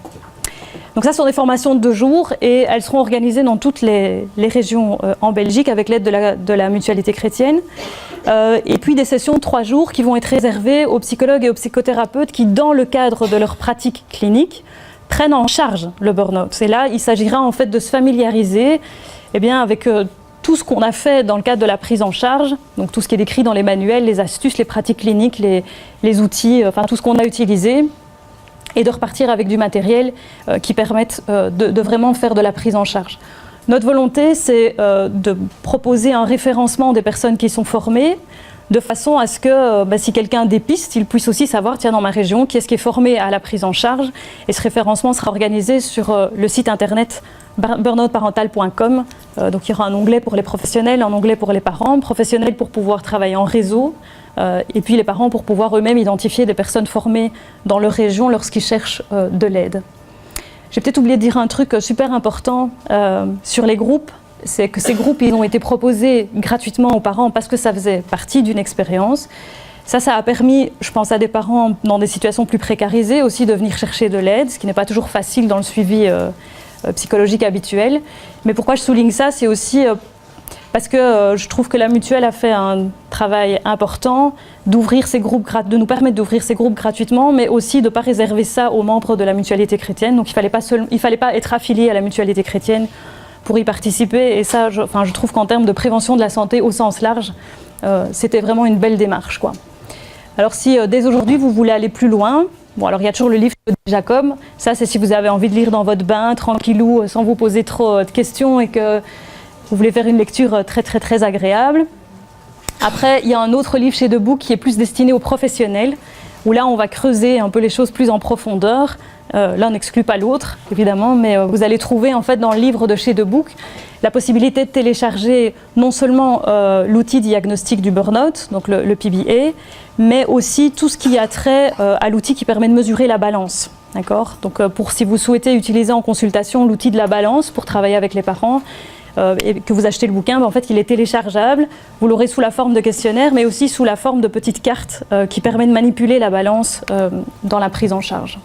Speaker 1: Donc ça, ce sont des formations de 2 jours et elles seront organisées dans toutes les régions en Belgique avec l'aide de la Mutualité chrétienne. Et puis des sessions de 3 jours qui vont être réservées aux psychologues et aux psychothérapeutes qui, dans le cadre de leur pratique clinique, prennent en charge le burn-out. Et là, il s'agira en fait de se familiariser avec tout ce qu'on a fait dans le cadre de la prise en charge, donc tout ce qui est décrit dans les manuels, les astuces, les pratiques cliniques, les outils, enfin tout ce qu'on a utilisé, et de repartir avec du matériel qui permette de vraiment faire de la prise en charge. Notre volonté, c'est de proposer un référencement des personnes qui sont formées, de façon à ce que si quelqu'un dépiste, il puisse aussi savoir, tiens, dans ma région, qui est-ce qui est formé à la prise en charge. Et ce référencement sera organisé sur le site internet burnoutparental.com. Donc il y aura un onglet pour les professionnels, un onglet pour les parents, professionnels pour pouvoir travailler en réseau, et puis les parents pour pouvoir eux-mêmes identifier des personnes formées dans leur région lorsqu'ils cherchent de l'aide. J'ai peut-être oublié de dire un truc super important sur les groupes, c'est que ces groupes ils ont été proposés gratuitement aux parents parce que ça faisait partie d'une expérience. Ça a permis, je pense à des parents dans des situations plus précarisées aussi de venir chercher de l'aide, ce qui n'est pas toujours facile dans le suivi psychologique habituel. Mais pourquoi je souligne ça, c'est aussi parce que je trouve que la mutuelle a fait un travail important d'ouvrir ces groupes, de nous permettre d'ouvrir ces groupes gratuitement, mais aussi de ne pas réserver ça aux membres de la Mutualité chrétienne. Donc il fallait pas être affilié à la Mutualité chrétienne pour y participer. Et ça, je trouve qu'en termes de prévention de la santé au sens large, c'était vraiment une belle démarche, quoi. Alors si dès aujourd'hui vous voulez aller plus loin, bon, alors il y a toujours le livre de Jacob. Ça, c'est si vous avez envie de lire dans votre bain, tranquillou, sans vous poser trop de questions et que vous voulez faire une lecture très très très agréable. Après, il y a un autre livre chez Debout qui est plus destiné aux professionnels, où là on va creuser un peu les choses plus en profondeur. L'un n'exclut pas l'autre, évidemment, mais vous allez trouver en fait dans le livre de chez Debout la possibilité de télécharger non seulement l'outil diagnostic du burn-out, donc le PBA, mais aussi tout ce qui a trait à l'outil qui permet de mesurer la balance. D'accord ? Donc si vous souhaitez utiliser en consultation l'outil de la balance pour travailler avec les parents, et que vous achetez le bouquin, en fait il est téléchargeable, vous l'aurez sous la forme de questionnaire, mais aussi sous la forme de petites cartes qui permettent de manipuler la balance dans la prise en charge.